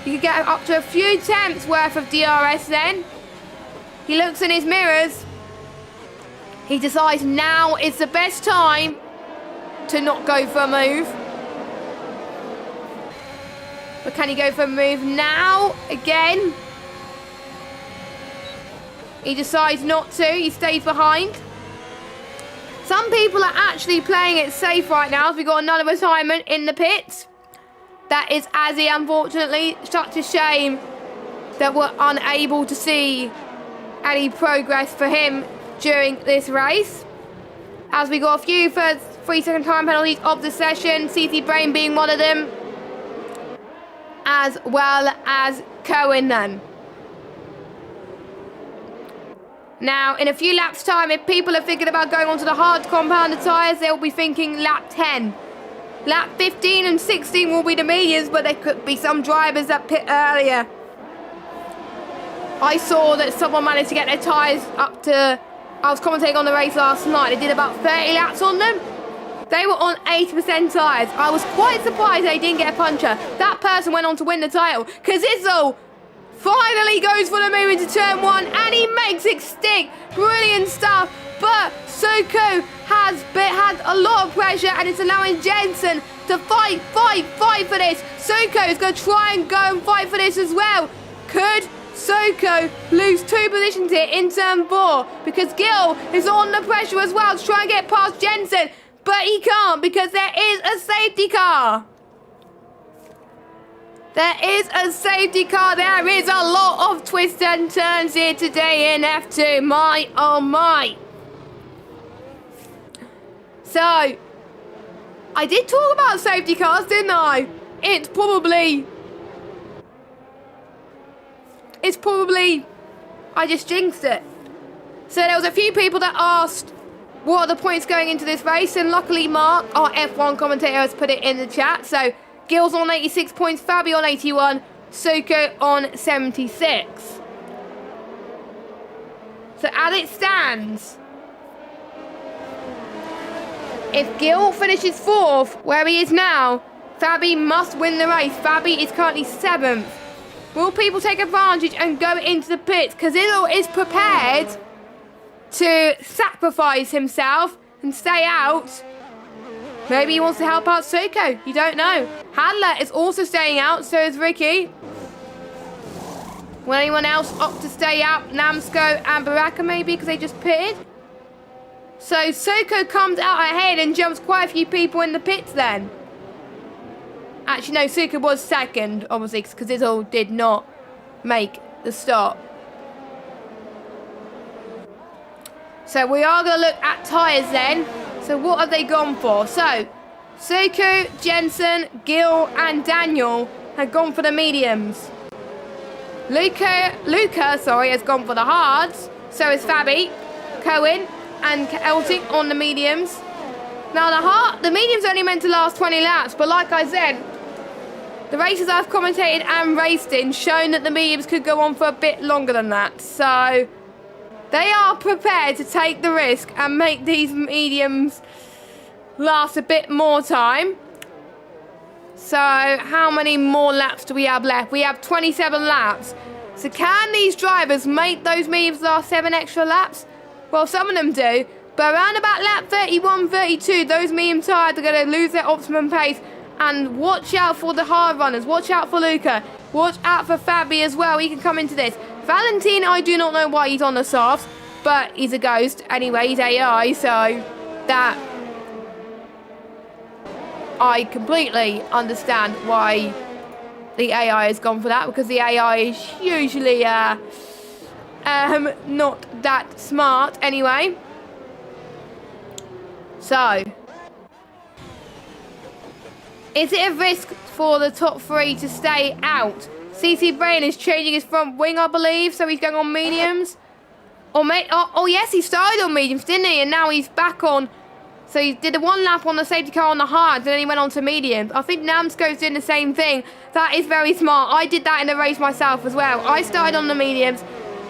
You could get up to a few attempts worth of DRS then. He looks in his mirrors. He decides now is the best time to not go for a move. But can he go for a move now? Again. He decides not to. He stays behind. Some people are actually playing it safe right now. So we've got another retirement in the pits. That is Azzy, unfortunately. Such a shame that we're unable to see any progress for him during this race. As we got a few first 3-second time penalties of the session, CC Brain being one of them, as well as Cohen then. Now, in a few laps' time, if people are thinking about going onto the hard compounded tyres, they'll be thinking lap 10. Lap 15 and 16 will be the mediums, but there could be some drivers that pit earlier. I saw that someone managed to get their tyres up to... I was commentating on the race last night. They did about 30 laps on them. They were on 80% tyres. I was quite surprised they didn't get a puncher. That person went on to win the title. Kazizel finally goes for the move into turn 1 and he makes it stick. Brilliant stuff. But Soko has had a lot of pressure and it's allowing Jensen to fight for this. Soko is going to try and go and fight for this as well. Could Soko lose 2 positions here in turn 4 because Gil is on the pressure as well to try and get past Jensen, but he can't because there is a safety car. There is a safety car. There is a lot of twists and turns here today in F2. My, oh my. So, I did talk about safety cars, didn't I? It's probably, I just jinxed it. So there was a few people that asked, what are the points going into this race? And luckily Mark, our F1 commentator, has put it in the chat. So Gil's on 86 points, Fabi on 81, Soko on 76. So as it stands, if Gil finishes 4th, where he is now, Fabi must win the race. Fabi is currently 7th. Will people take advantage and go into the pits? Kazizel is prepared to sacrifice himself and stay out. Maybe he wants to help out Soko. You don't know. Handler is also staying out, so is Ricky. Will anyone else opt to stay out? Namsko and Baraka maybe because they just pitted? So Soko comes out ahead and jumps quite a few people in the pits then. Actually, no, Soko was second, obviously, because Izzle did not make the stop. So we are going to look at tyres then. So what have they gone for? So Soko, Jensen, Gil and Daniel have gone for the mediums. Luca, has gone for the hards. So is Fabi, Cohen and Elting on the mediums. Now the mediums only meant to last 20 laps, but like I said, the races I've commentated and raced in shown that the mediums could go on for a bit longer than that. So they are prepared to take the risk and make these mediums last a bit more time. So how many more laps do we have left? We have 27 laps. So can these drivers make those mediums last 7 extra laps? Well, some of them do. But around about lap 31, 32, those medium tyres are going to lose their optimum pace. And watch out for the hard runners. Watch out for Luca. Watch out for Fabi as well. He can come into this. Valentin, I do not know why he's on the softs. But he's a ghost. Anyway, he's AI. So that... I completely understand why the AI has gone for that. Because the AI is usually not that smart anyway. So... is it a risk for the top 3 to stay out? CC Brain is changing his front wing, I believe, so he's going on mediums. Or oh yes, he started on mediums, didn't he? And now he's back on. So he did a 1 lap on the safety car on the hards, and then he went on to mediums. I think Namsko's doing the same thing. That is very smart. I did that in the race myself as well. I started on the mediums.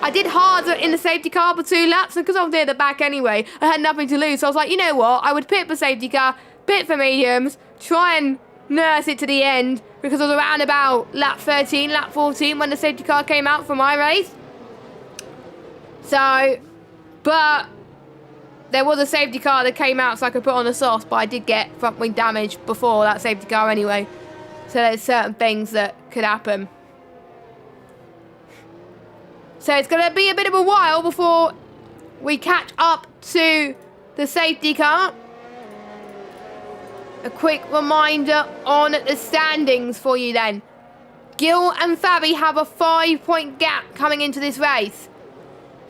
I did hards in the safety car for 2 laps, and because I was near the back anyway, I had nothing to lose. So I was like, you know what? I would pit for safety car, pit for mediums, try and nurse it to the end, because I was around about lap 13, lap 14 when the safety car came out for my race. So, but there was a safety car that came out so I could put on the softs, but I did get front wing damage before that safety car anyway. So there's certain things that could happen. So it's going to be a bit of a while before we catch up to the safety car. A quick reminder on the standings for you then. Gil and Fabi have a 5-point gap coming into this race.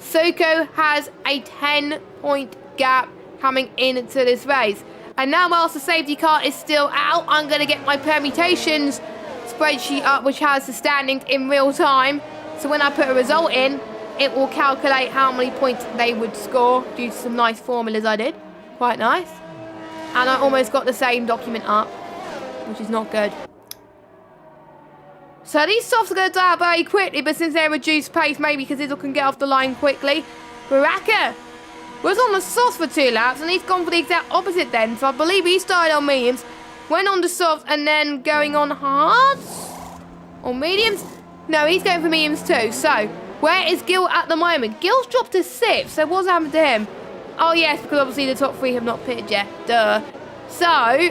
Soko has a 10-point gap coming into this race. And now whilst the safety car is still out, I'm going to get my permutations spreadsheet up, which has the standings in real time. So when I put a result in, it will calculate how many points they would score due to some nice formulas I did. Quite nice. And I almost got the same document up, which is not good. So these softs are going to die out very quickly, but since they're reduced pace, maybe because Izzle can get off the line quickly. Baraka was on the softs for 2 laps, and he's gone for the exact opposite then. So I believe he started on mediums, went on the softs, and then going on hards? Or mediums? No, he's going for mediums too. So, where is Gil at the moment? Gil's dropped to 6th, so what's happened to him? Oh yes, because obviously the top 3 have not pitted yet. Duh. So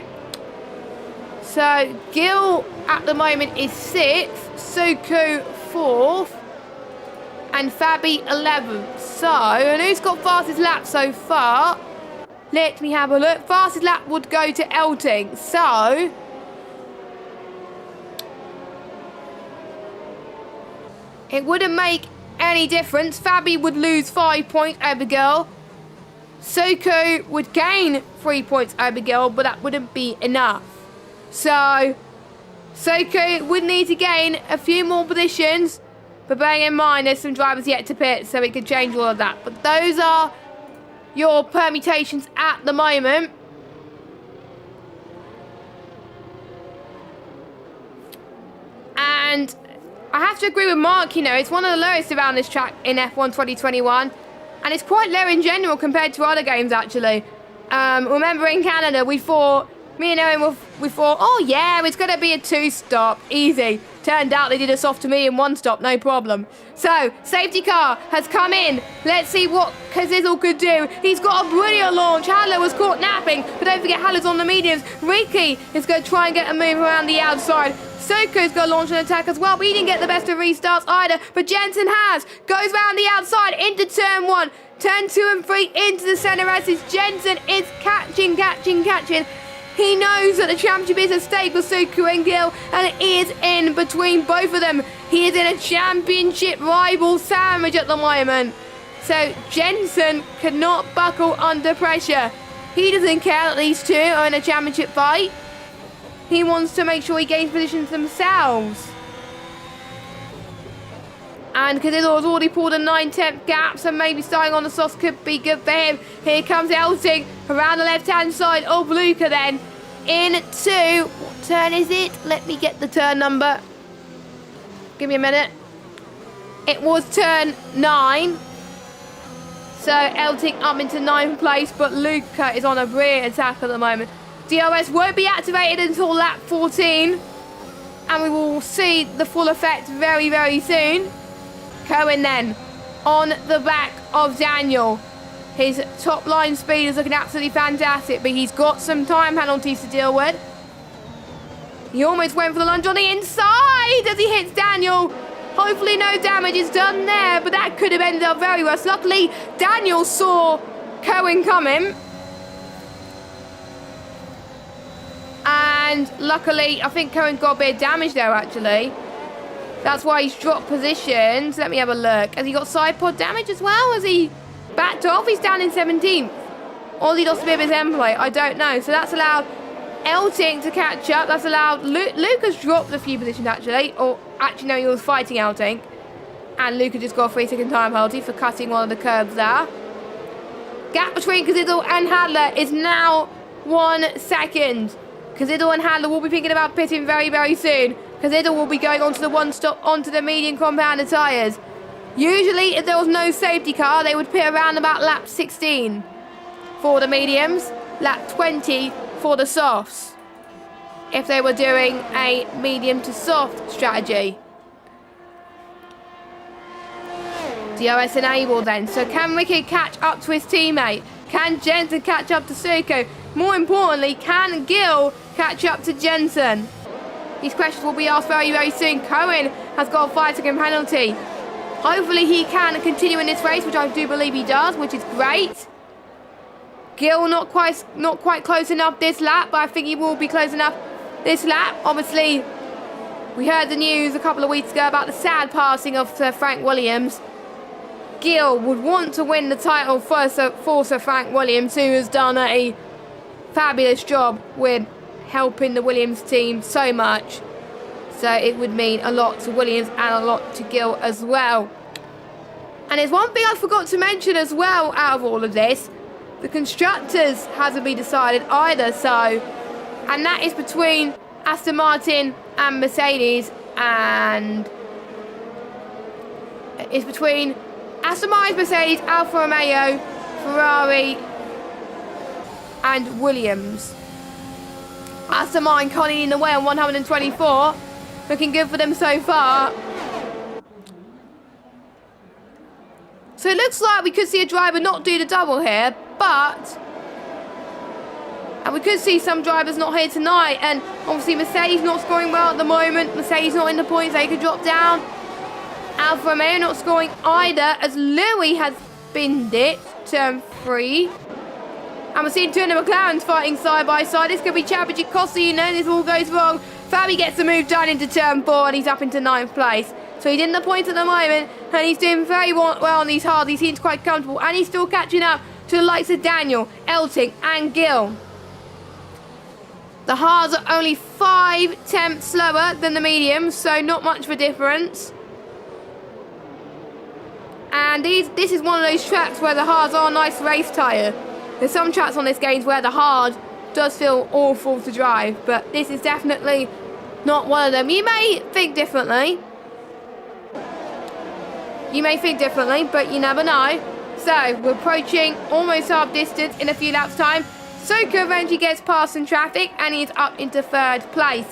Gil at the moment is 6th, Soko 4th, and Fabi 11th. So, and who's got fastest lap so far? Let me have a look. Fastest lap would go to Elting. So, it wouldn't make any difference. Fabi would lose 5 points over Gil. Soko would gain 3 points over Gil, but that wouldn't be enough. So, Soko would need to gain a few more positions, but bearing in mind there's some drivers yet to pit, so it could change all of that. But those are your permutations at the moment. And I have to agree with Mark, you know, it's one of the lowest around this track in F1 2021. And it's quite low in general compared to other games, actually. Remember in Canada, me and Owen, we thought, oh yeah, it's going to be a 2-stop, easy. Turned out they did a soft to me in 1 stop, no problem. So, safety car has come in. Let's see what Izzle could do. He's got a brilliant launch. Haller was caught napping, but don't forget Haller's on the mediums. Riki is going to try and get a move around the outside. Soko's got to launch an attack as well, but he didn't get the best of restarts either. But Jensen has. Goes round the outside into turn 1. Turn 2 and 3 into the centre as Jensen is catching. He knows that the championship is at stake for Suku and Gil, and it is in between both of them. He is in a championship rival sandwich at the moment. So Jensen cannot buckle under pressure. He doesn't care that these two are in a championship fight. He wants to make sure he gains positions themselves. And Cazidor has already pulled a 9/10 gap, so maybe starting on the sauce could be good for him. Here comes Elting around the left-hand side of Luca then. Into, what turn is it? Let me get the turn number. Give me a minute. It was turn 9. So Elting up into 9th place, but Luca is on a brilliant attack at the moment. DRS won't be activated until lap 14. And we will see the full effect very, very soon. Cohen then on the back of Daniel. His top line speed is looking absolutely fantastic, but he's got some time penalties to deal with. He almost went for the lunge on the inside as he hits Daniel. Hopefully no damage is done there, but that could have ended up very worse. Luckily, Daniel saw Cohen coming. And luckily, I think Cohen got a bit of damage there, actually. That's why he's dropped positions. Let me have a look. Has he got side pod damage as well? Has he backed off? He's down in 17th. Or he lost a bit of his end plate. I don't know. So that's allowed Elting to catch up. That's allowed... Luke has dropped a few positions, actually. Or, actually, no, he was fighting Elting. And Luca just got a 3-second time penalty for cutting one of the curbs there. Gap between Cazidor and Hadler is now 1 second. Cazidor and Hadler will be thinking about pitting very, very soon. Cazidor will be going onto the one-stop, onto the medium compounder tyres. Usually, if there was no safety car, they would pit around about lap 16 for the mediums, lap 20 for the softs, if they were doing a medium to soft strategy. DRS enabled then. So can Ricky catch up to his teammate? Can Jensen catch up to Suko? More importantly, can Gil catch up to Jensen? These questions will be asked very, very soon. Cohen has got a 5-second penalty. Hopefully he can continue in this race, which I do believe he does, which is great. Gil not quite close enough this lap, but I think he will be close enough this lap. Obviously, we heard the news a couple of weeks ago about the sad passing of Sir Frank Williams. Gil would want to win the title for Sir Frank Williams, who has done a fabulous job with helping the Williams team so much. So it would mean a lot to Williams and a lot to Gil as well. And there's one thing I forgot to mention as well out of all of this. The constructors hasn't been decided either, and that is between Aston Martin and Mercedes, and it's between Aston Martin, Mercedes, Alfa Romeo, Ferrari and Williams. Aston Martin currently in the way on 124. Looking good for them so far. So it looks like we could see a driver not do the double here, and we could see some drivers not here tonight. And obviously Mercedes not scoring well at the moment. Mercedes not in the points, they could drop down. Alfa Romeo not scoring either, as Louis has binned it, turn 3. And we're seeing two of the McLarens fighting side by side. This could be championship costly, you know, this all goes wrong. Fabi gets the move done into turn 4 and he's up into 9th place. So he's in the points at the moment and he's doing very well on these hards. He seems quite comfortable and he's still catching up to the likes of Daniel, Elting and Gil. The hards are only 5/10 slower than the mediums, so not much of a difference. And this is one of those tracks where the hards are a nice race tyre. There's some tracks on this game where the hard does feel awful to drive, but this is definitely not one of them. You may think differently. But you never know. So, we're approaching almost half distance in a few laps' time. Soka eventually gets past in traffic and he's up into 3rd place.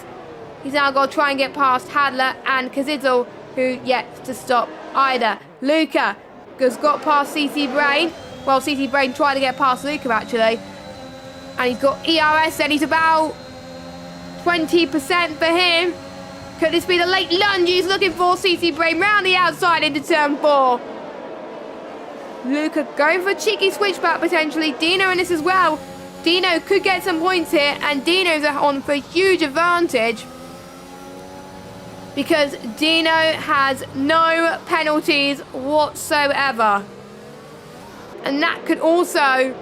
He's now got to try and get past Hadler and Cazidor, who yet to stop either. Luca has got past CC Brain. Well, CC Brain tried to get past Luca, actually. And he's got ERS, and he's about 20% for him. Could this be the late lunge he's looking for? CC Brain round the outside into turn 4. Luca going for a cheeky switchback potentially. Dino in this as well. Dino could get some points here, and Dino's on for a huge advantage because Dino has no penalties whatsoever. And that could also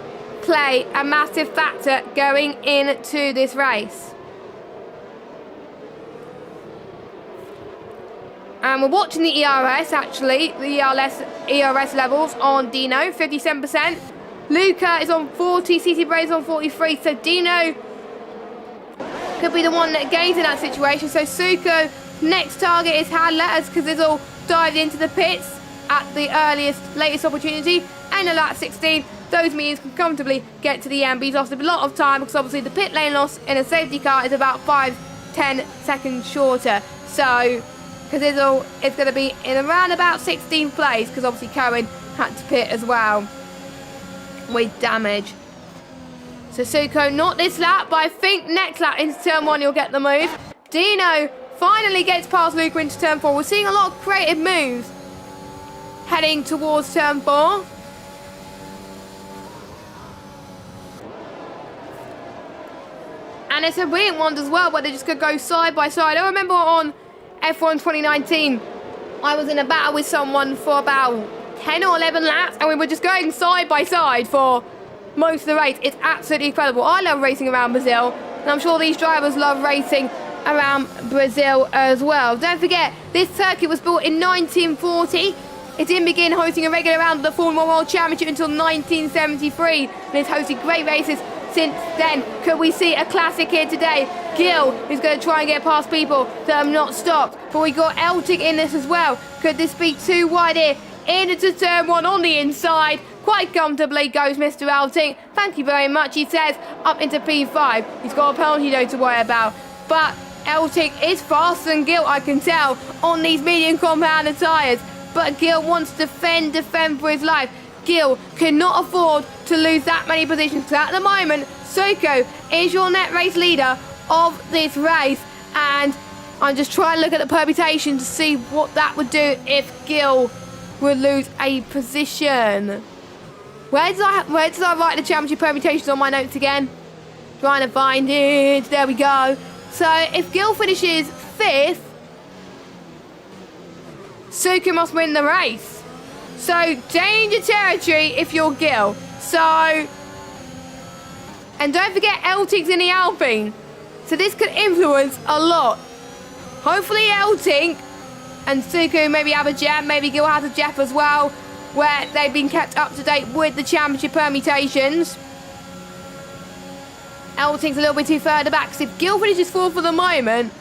play a massive factor going into this race. And we're watching the ERS actually, the ERS levels on Dino, 57%. Luca is on 40, CC Brain's on 43, so Dino could be the one that gains in that situation. So Suko, next target is Hadler as Kazizzle dived into the pits at the latest opportunity. And in lap 16, those mediums can comfortably get to the end. But he's lost a lot of time because obviously the pit lane loss in a safety car is about 5-10 seconds shorter. So Kazizzle is going to be in around about 16th place because obviously Cohen had to pit as well with damage. So Suko, not this lap, but I think next lap into turn 1 you'll get the move. Dino finally gets past Luca into turn 4. We're seeing a lot of creative moves heading towards turn 4. And it's a brilliant one as well, where they just could go side by side. I remember on F1 2019, I was in a battle with someone for about 10 or 11 laps, and we were just going side by side for most of the race. It's absolutely incredible. I love racing around Brazil, and I'm sure these drivers love racing around Brazil as well. Don't forget, this circuit was built in 1940. It didn't begin hosting a regular round of the Formula 1 World Championship until 1973, and it's hosted great races since then. Could we see a classic here today? Gil is going to try and get past people that have not stopped, but we got Eltic in this as well. Could this be too wide here? Into turn 1 on the inside. Quite comfortably goes Mr. Elting. Thank you very much, he says, up into P5. He's got a penalty though to worry about. But Eltic is faster than Gil, I can tell, on these medium compounder tyres. But Gil wants to defend for his life. Gil cannot afford to lose that many positions. So at the moment, Suko is your net race leader of this race. And I'm just trying to look at the permutation to see what that would do if Gil would lose a position. Where did I write the championship permutations on my notes again? Trying to find it. There we go. So if Gil finishes 5th, Suko must win the race. So danger territory if you're Gil. So, and don't forget Elting's in the Alpine. So this could influence a lot. Hopefully Elting and Suko maybe have a Jeff, maybe Gil has a Jeff as well, where they've been kept up to date with the championship permutations. Elting's a little bit too further back, because if Gil finishes 4th for the moment,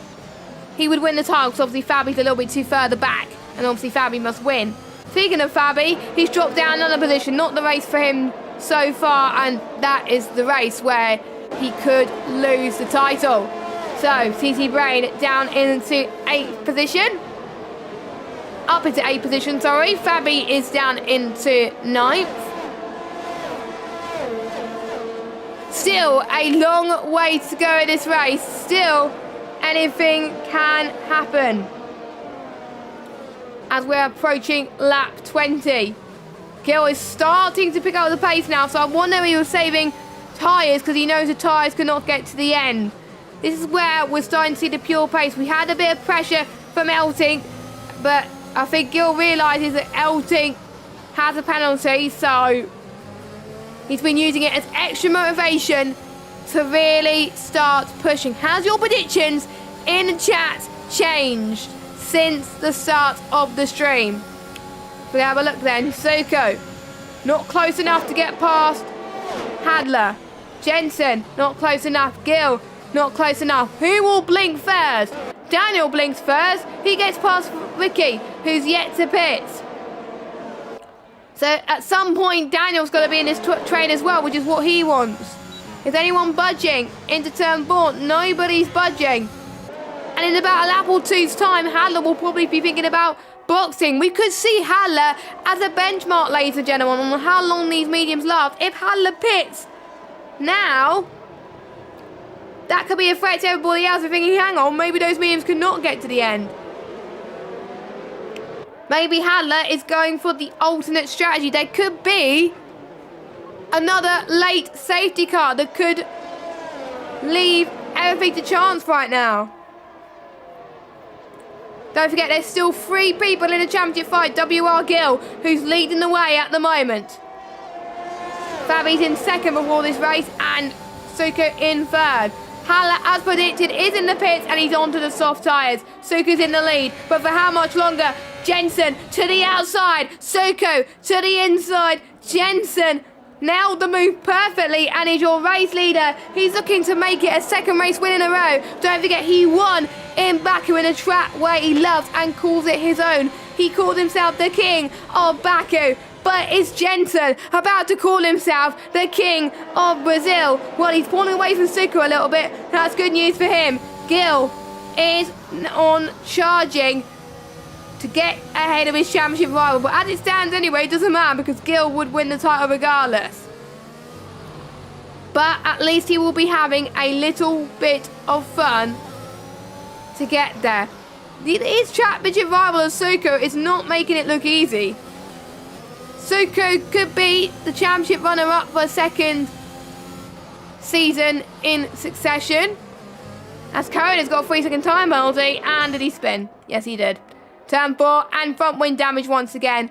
he would win the title, because obviously Fabi's a little bit too further back, and obviously Fabi must win. Speaking of Fabi, he's dropped down another position, not the race for him so far, and that is the race where he could lose the title. So, CC Brain down into 8th position. Up into 8th position, sorry. Fabi is down into 9th. Still a long way to go in this race. Still, anything can happen. As we're approaching lap 20. Gil is starting to pick up the pace now, so I wonder if he was saving tyres because he knows the tyres could not get to the end. This is where we're starting to see the pure pace. We had a bit of pressure from Elting, but I think Gil realises that Elting has a penalty, so he's been using it as extra motivation to really start pushing. Has your predictions in the chat changed since the start of the stream? We'll have a look then. Suko, not close enough to get past Hadler. Jensen, not close enough. Gil, not close enough. Who will blink first? Daniel blinks first. He gets past Ricky, who's yet to pit. So at some point, Daniel's got to be in this train as well, which is what he wants. Is anyone budging into turn 4? Nobody's budging. And in about a lap or two's time, Hadler will probably be thinking about boxing. We could see Hadler as a benchmark, ladies and gentlemen, on how long these mediums last. If Hadler pits now, That could be a threat to everybody else. We're thinking, hang on, maybe those mediums could not get to the end. Maybe Hadler is going for the alternate strategy. There could be another late safety car that could leave everything to chance right now. Don't forget, there's still 3 people in the championship fight. WR Gill, who's leading the way at the moment. Fabi's in second before this race, and Suko in third. Haller, as predicted, is in the pits, and he's onto the soft tyres. Suko's in the lead, but for how much longer? Jensen to the outside. Suko to the inside. Jensen nailed the move perfectly and is your race leader. He's looking to make it a second race win in a row. Don't forget, he won in Baku in a track where he loves and calls it his own. He called himself the king of Baku. But is Jensen about to call himself the king of Brazil? Well, he's pulling away from Suko a little bit. That's good news for him. Gill is on charging to get ahead of his championship rival. But as it stands anyway, it doesn't matter because Gill would win the title regardless. But at least he will be having a little bit of fun to get there. His championship rival of Suko is not making it look easy. Suko could be the championship runner-up for a second season in succession. As Cohen's got a 3-second time penalty, and did he spin? Yes, he did. Turn 4 and front wing damage once again.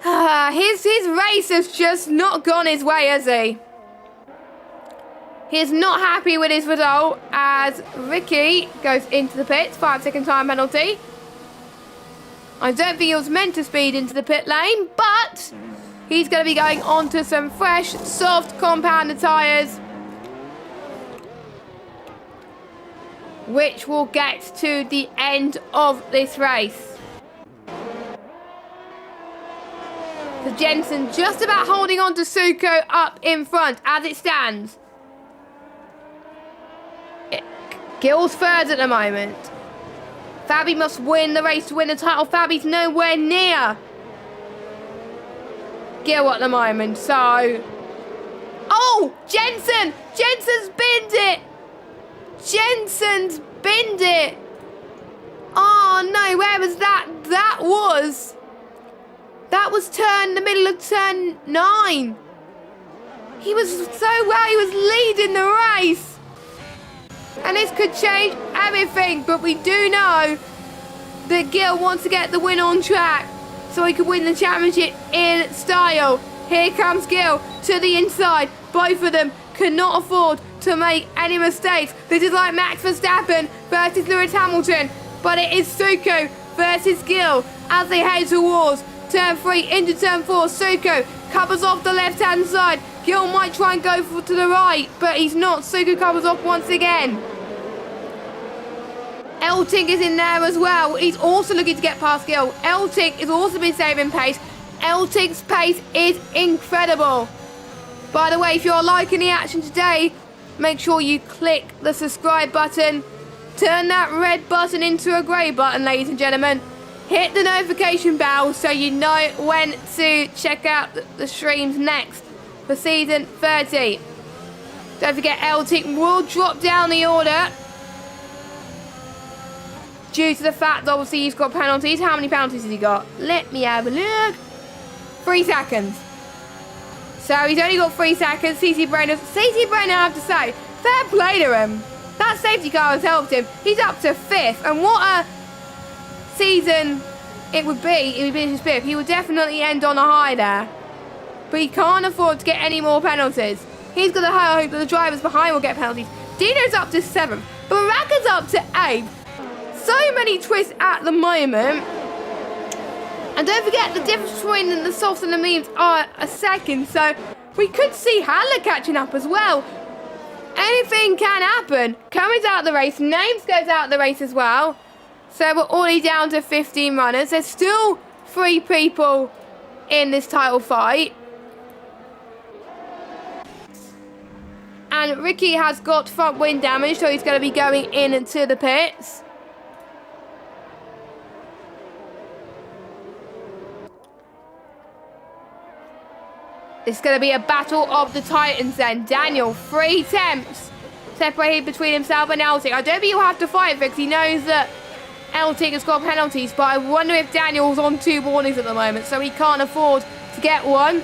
His race has just not gone his way, has he? He's not happy with his result as Ricky goes into the pits. 5-second time penalty. I don't think he was meant to speed into the pit lane, but he's going to be going on to some fresh, soft, compounded tyres, which will get to the end of this race. So Jensen just about holding on to Suko up in front as it stands. Gill's third at the moment. Fabi must win the race to win the title. Fabi's nowhere near Gill at the moment, so... Oh! Jensen! Jensen's binned it! Jensen's binned it! Oh no, where was that? That was the middle of turn 9. He was so well, he was leading the race. And this could change everything, but we do know that Gill wants to get the win on track so he can win the championship in style. Here comes Gill to the inside. Both of them cannot afford to make any mistakes. This is like Max Verstappen versus Lewis Hamilton, but it is Suko versus Gill as they head towards turn 3 into turn 4. Suko covers off the left-hand side. Gill might try and go to the right, but he's not. Suko covers off once again. Elting is in there as well. He's also looking to get past Gill. Elting has also been saving pace. Elting's pace is incredible. By the way, if you're liking the action today, make sure you click the subscribe button. Turn that red button into a grey button, ladies and gentlemen. Hit the notification bell so you know when to check out the streams next for season 30. Don't forget, Elting will drop down the order due to the fact that obviously he's got penalties. How many penalties has he got? Let me have a look. 3 seconds. So he's only got 3 seconds. CC Brainer, I have to say, fair play to him. That safety car has helped him. He's up to 5th, and what a season it would be if he finishes 5th. He would definitely end on a high there. But he can't afford to get any more penalties. He's got a high hope that the drivers behind will get penalties. Dino's up to 7th. Baraka's up to 8th. So many twists at the moment. And don't forget, the difference between the softs and the mediums are a second. So we could see Haller catching up as well. Anything can happen. Cummins out of the race. Names goes out of the race as well. So we're already down to 15 runners. There's still 3 people in this title fight. And Ricky has got front wing damage, so he's going to be going into the pits. It's going to be a battle of the Titans then. Daniel, 3 attempts separated between himself and Elting. I don't think he'll have to fight because he knows that Elting has got penalties, but I wonder if Daniel's on 2 warnings at the moment, so he can't afford to get one.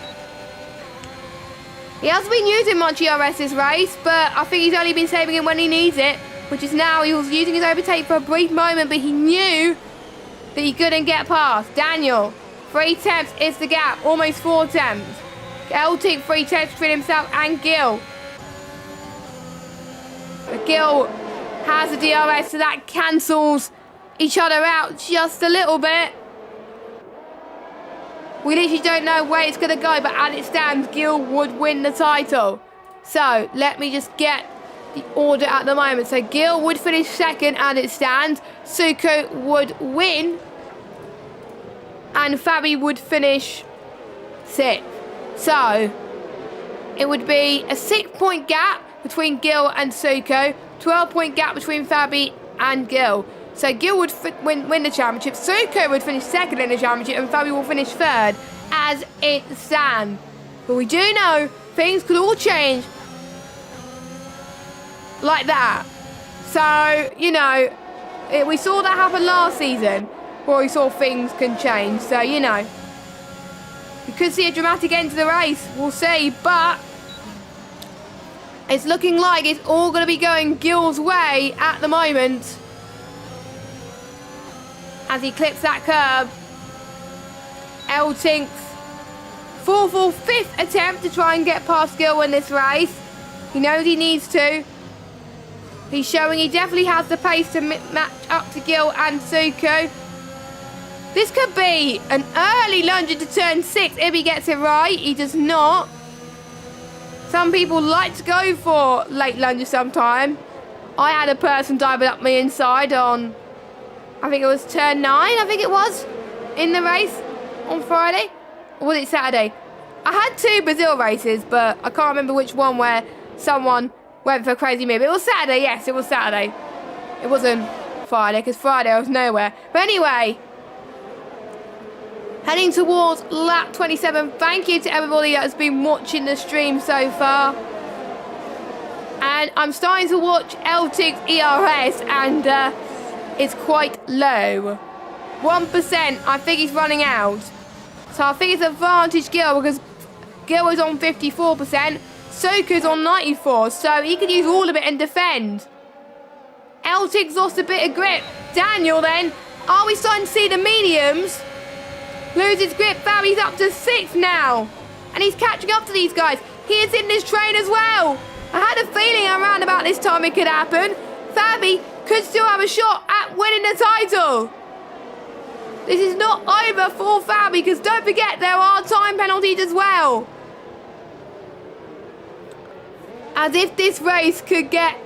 He hasn't been using much ERS this race, but I think he's only been saving it when he needs it, which is now. He was using his overtake for a brief moment, but he knew that he couldn't get past. Daniel, 3 attempts is the gap, almost 4 attempts. Elting, 3 attempts between himself and Gil. But Gil has the DRS, so that cancels each other out just a little bit. We literally don't know where it's going to go, but as it stands, Gil would win the title. So, let me just get the order at the moment. So, Gil would finish 2nd as it stands. Suko would win. And Fabi would finish 6th. So, it would be a 6-point gap between Gil and Suko. 12-point gap between Fabi and Gil. So Gil would win the championship, Suko would finish 2nd in the championship, and Fabi will finish 3rd as it stands. But we do know things could all change like that. So, you know, we saw that happen last season, where we saw things can change. So, you know, we could see a dramatic end to the race. We'll see, but it's looking like it's all going to be going Gil's way at the moment. As he clips that curb. Elting's 4th or 5th attempt to try and get past Gil in this race. He knows he needs to. He's showing he definitely has the pace to match up to Gil and Suko. This could be an early lunge into turn 6 if he gets it right. He does not. Some people like to go for late lunges sometime. I had a person diving up my inside on, I think it was turn 9, I think it was, in the race on Friday. Or was it Saturday? I had 2 Brazil races, but I can't remember which one where someone went for a crazy move. It was Saturday, yes, it was Saturday. It wasn't Friday, because Friday I was nowhere. But anyway, heading towards lap 27. Thank you to everybody that has been watching the stream so far. And I'm starting to watch Elting's ERS, and it's quite low. 1%, I think he's running out. So I think it's advantage Gil, because Gil is on 54%, Soka's on 94%, so he could use all of it and defend. Elting's lost a bit of grip. Daniel then, are we starting to see the mediums lose his grip? Fabi's up to 6th now, and he's catching up to these guys. He is in this train as well. I had a feeling around about this time it could happen. Fabi could still have a shot at winning the title. This is not over for Fabi, because don't forget there are time penalties as well. As if this race could get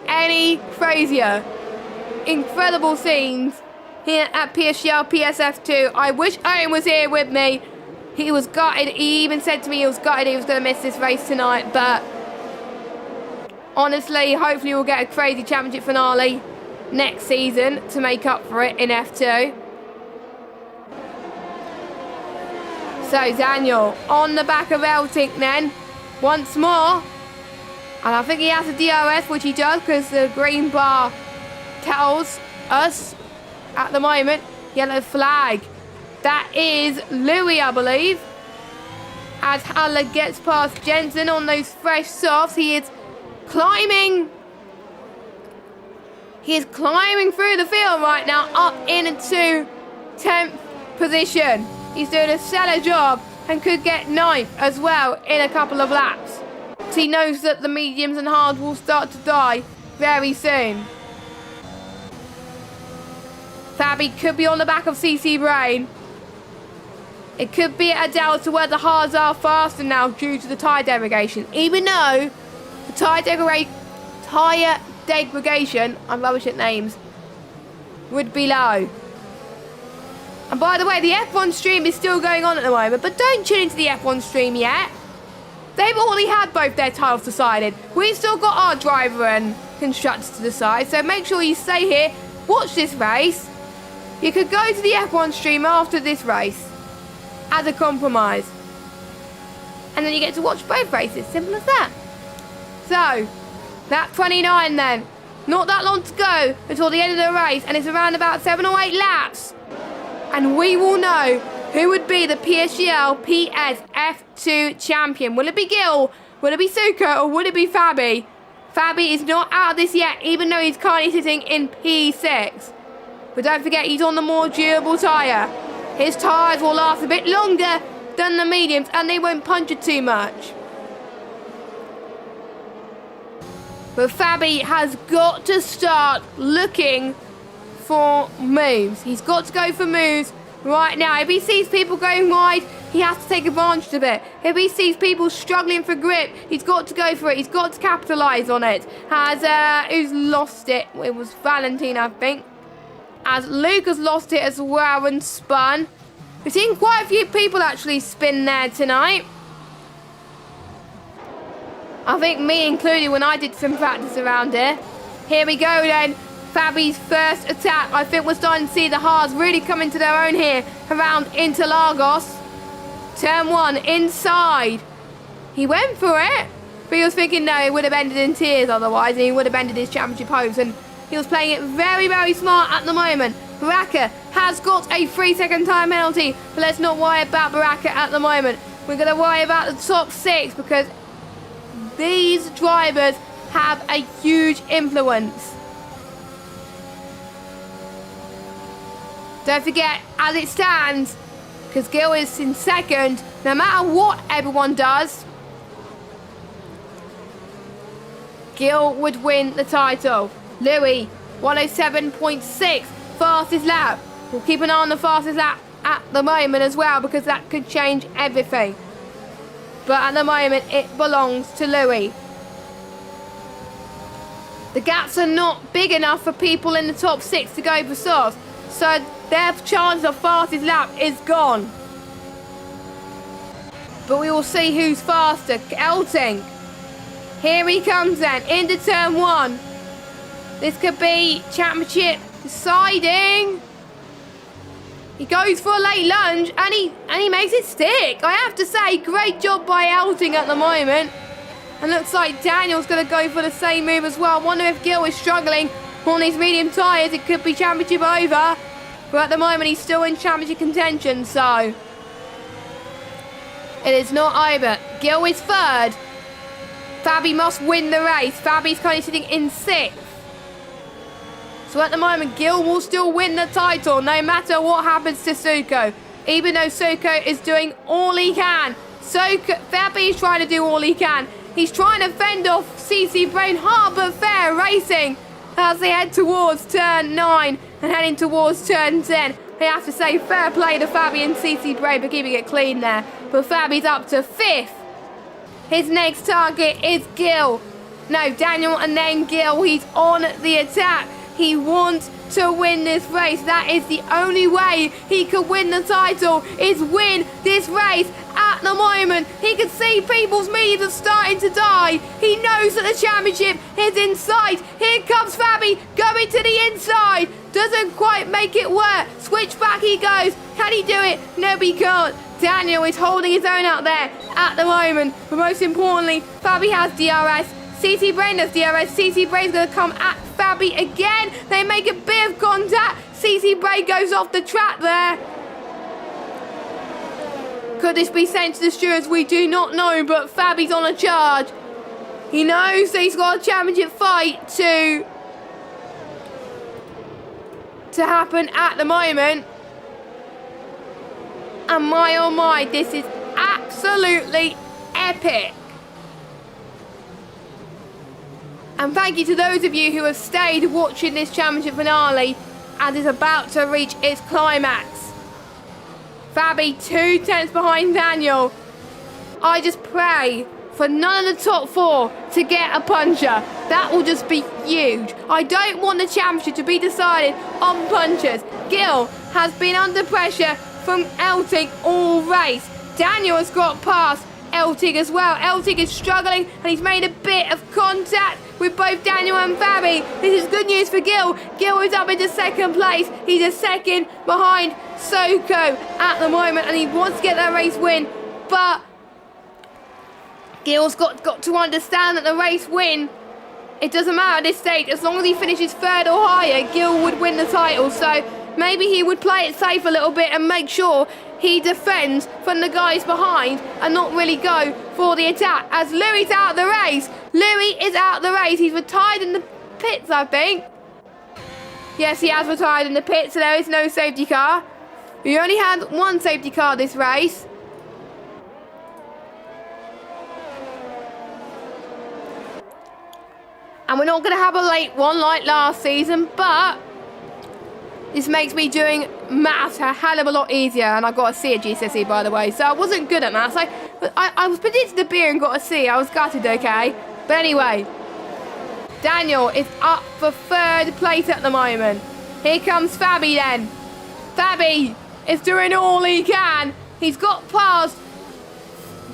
any crazier. Incredible scenes here at PSGL PSF2. I wish Owen was here with me. He was gutted. He even said to me he was gutted he was going to miss this race tonight, but honestly, hopefully we'll get a crazy championship finale next season to make up for it in F2. So Daniel on the back of Elting then, once more. And I think he has a DRS, which he does, because the green bar tells us at the moment, yellow flag. That is Louis, I believe. As Haller gets past Jensen on those fresh softs, he is climbing. He is climbing through the field right now, up into 10th position. He's doing a stellar job and could get 9th as well in a couple of laps. He knows that the mediums and hards will start to die very soon. Fabi could be on the back of CC Brain. It could be at a delta where the hards are faster now due to the tyre degradation. Even though the tyre degradation, I'm rubbish at names, would be low. And by the way, the F1 stream is still going on at the moment, but don't tune into the F1 stream yet. They've already had both their titles decided. We've still got our driver and constructors to decide, so make sure you stay here, watch this race. You could go to the F1 stream after this race as a compromise. And then you get to watch both races, simple as that. So, Lap 29 then. Not that long to go until the end of the race, and it's around about 7 or 8 laps. And we will know who would be the PSGL PSF2 champion. Will it be Gil? Will it be Suko? Or will it be Fabi? Fabi is not out of this yet, even though he's currently sitting in P6. But don't forget, he's on the more durable tyre. His tyres will last a bit longer than the mediums, and they won't puncture too much. But Fabi has got to start looking for moves. He's got to go for moves right now. If he sees people going wide, he has to take advantage of it. If he sees people struggling for grip, he's got to go for it. He's got to capitalise on it. Who's lost it? It was Valentine, I think. As Luke has lost it as well and spun. We've seen quite a few people actually spin there tonight. I think me included when I did some practice around here. Here we go then. Fabi's first attack. I think we're starting to see the Haas really come into their own here around Interlagos. Turn 1, inside. He went for it, but he was thinking no, it would have ended in tears otherwise, and he would have ended his championship hopes. And he was playing it very, very smart at the moment. Baraka has got a 3-second time penalty, but let's not worry about Baraka at the moment. We're going to worry about the top 6 because these drivers have a huge influence. Don't forget, as it stands, because Gil is in second, no matter what everyone does, Gil would win the title. Louis, 107.6, fastest lap. We'll keep an eye on the fastest lap at the moment as well, because that could change everything. But at the moment, it belongs to Louis. The gaps are not big enough for people in the top 6 to go for softs, so their chance of fastest lap is gone. But we will see who's faster. Elting. Here he comes then, into turn 1. This could be championship deciding. He goes for a late lunge and he makes it stick. I have to say, great job by Elting at the moment. And looks like Daniel's going to go for the same move as well. I wonder if Gil is struggling on these medium tyres. It could be championship over. But at the moment, he's still in championship contention, so it is not over. Gil is third. Fabi must win the race. Fabi's currently sitting in 6th. So at the moment, Gil will still win the title, no matter what happens to Suko. Even though Suko is doing all he can. Fabi is trying to do all he can. He's trying to fend off CC Brain hard but fair racing as they head towards turn 9 and heading towards turn 10. I have to say, fair play to Fabi and CC Brain for keeping it clean there. But Fabi's up to 5th. His next target is Gil. No, Daniel and then Gil. He's on the attack. He wants to win this race. That is the only way he could win the title, is win this race. At the moment, he can see people's mediums are starting to die. He knows that the championship is in sight. Here comes Fabi going to the inside. Doesn't quite make it work. Switch back he goes. Can he do it? No, he can't. Daniel is holding his own out there at the moment. But most importantly, Fabi has DRS. CC Brain has DRS. CC Brain's going to come at Fabi again. They make a bit of contact. CC Brain goes off the track there. Could this be sent to the stewards? We do not know, but Fabi's on a charge. He knows that he's got a championship fight to happen at the moment. And my oh my, this is absolutely epic. And thank you to those of you who have stayed watching this championship finale as it's about to reach its climax. Fabi 2 tenths behind Daniel. I just pray for none of the top 4 to get a puncher. That will just be huge. I don't want the championship to be decided on punchers. Gil has been under pressure from Elting all race. Daniel has got past Elting as well. Elting is struggling and he's made a bit of contact with both Daniel and Fabi. This is good news for Gil. Gil is up into 2nd place. He's a second behind Suko at the moment and he wants to get that race win. But Gil's got to understand that the race win it doesn't matter at this stage. As long as he finishes third or higher, Gil would win the title. So maybe he would play it safe a little bit and make sure he defends from the guys behind and not really go for the attack. As Louis out of the race. Louis is out of the race. He's retired in the pits, I think. Yes, he has retired in the pits, so there is no safety car. We only had one safety car this race. And we're not going to have a late one like last season, but this makes me doing maths a hell of a lot easier. And I got a C at GCSE, by the way, so I wasn't good at maths. I was predicted to be and got a C. I was gutted, okay? But anyway, Daniel is up for third place at the moment. Here comes Fabi then. Fabi is doing all he can. He's got past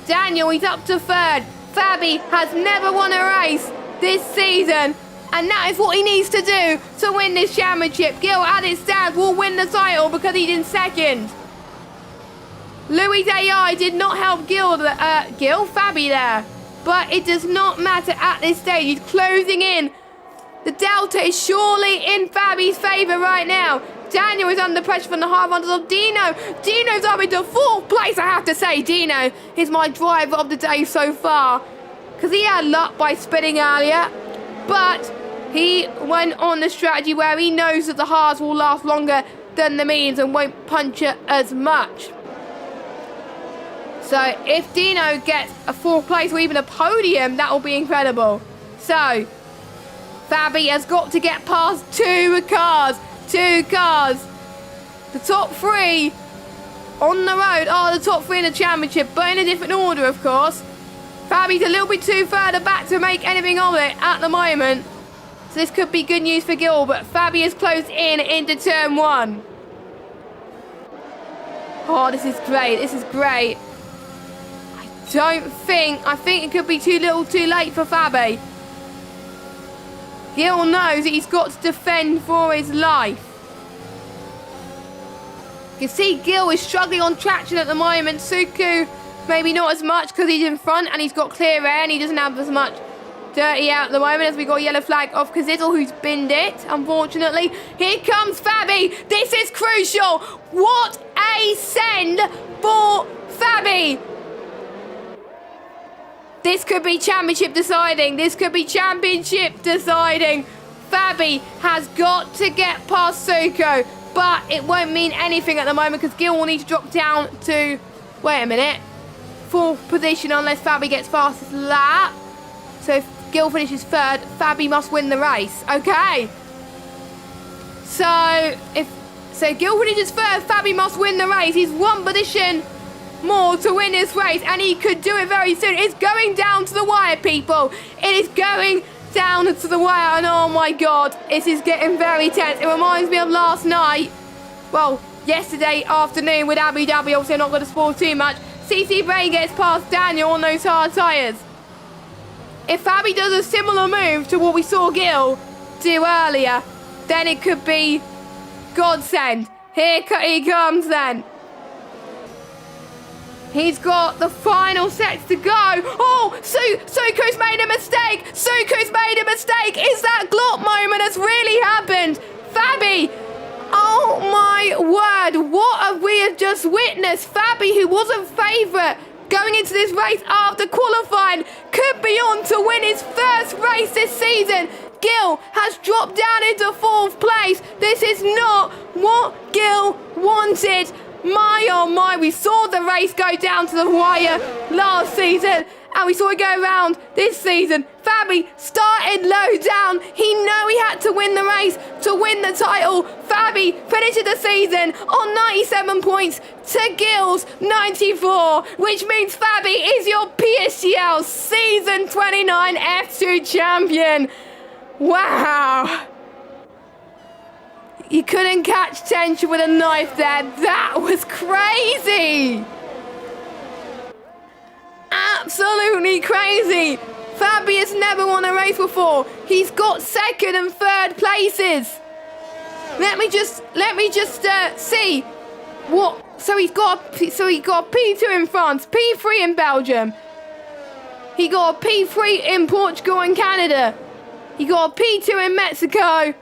Daniel. He's up to third. Fabi has never won a race this season, and that is what he needs to do to win this championship. Gil, at it stands, will win the title because he's in second. Louis' AI did not help Fabi there, but it does not matter at this stage. He's closing in. The delta is surely in Fabi's favour right now. Daniel is under pressure from the high runners of Dino. Dino's up into fourth place, I have to say. Dino is my driver of the day so far, because he had luck by spinning earlier, but he went on the strategy where he knows that the hards will last longer than the mediums and won't puncture as much. So if Dino gets a fourth place or even a podium, that will be incredible. So Fabi has got to get past two cars. The top three on the road are the top three in the championship, but in a different order, of course. Fabi's a little bit too further back to make anything of it at the moment. So this could be good news for Gil, but Fabi has closed in into turn one. Oh, this is great. This is great. I think it could be too little too late for Fabi. Gil knows that he's got to defend for his life. You can see Gil is struggling on traction at the moment. Suku, maybe not as much because he's in front and he's got clear air and he doesn't have as much dirty out at the moment as we got a yellow flag off Kazizzle, who's binned it, unfortunately. Here comes Fabi. This is crucial. What a send for Fabi. This could be championship deciding. Fabi has got to get past Suko, but it won't mean anything at the moment because Gil will need to drop down to, wait a minute, fourth position unless Fabi gets fastest lap. So if Gil finishes third, Fabi must win the race. Okay. So if Gil finishes third, Fabi must win the race. He's one position more to win this race, and he could do it very soon. It's going down to the wire, people. It is going down to the wire, and oh my god, this is getting very tense. It reminds me of last night, well, yesterday afternoon with Abu Dhabi. Obviously, I'm not going to spoil too much. CC Brain gets past Daniel on those hard tyres. If Fabi does a similar move to what we saw Gil do earlier, then it could be godsend. Here he comes then. He's got the final sets to go. Oh, Suku's made a mistake. Is that Glot moment has really happened? Fabi, oh my word, what have we just witnessed? Fabi, who wasn't favourite going into this race after qualifying, could be on to win his first race this season. Gil has dropped down into fourth place. This is not what Gil wanted. My oh my, we saw the race go down to the wire last season and we saw it go around this season. Fabi started low down. He knew he had to win the race to win the title. Fabi finished the season on 97 points to Gil's 94, which means Fabi is your PSGL Season 29 F2 champion. Wow. You couldn't catch tension with a knife there. That was crazy. Absolutely crazy. Fabi has never won a race before. He's got second and third places. Let me just see what. So he got a P2 in France, P3 in Belgium. He got a P3 in Portugal and Canada. He got a P2 in Mexico,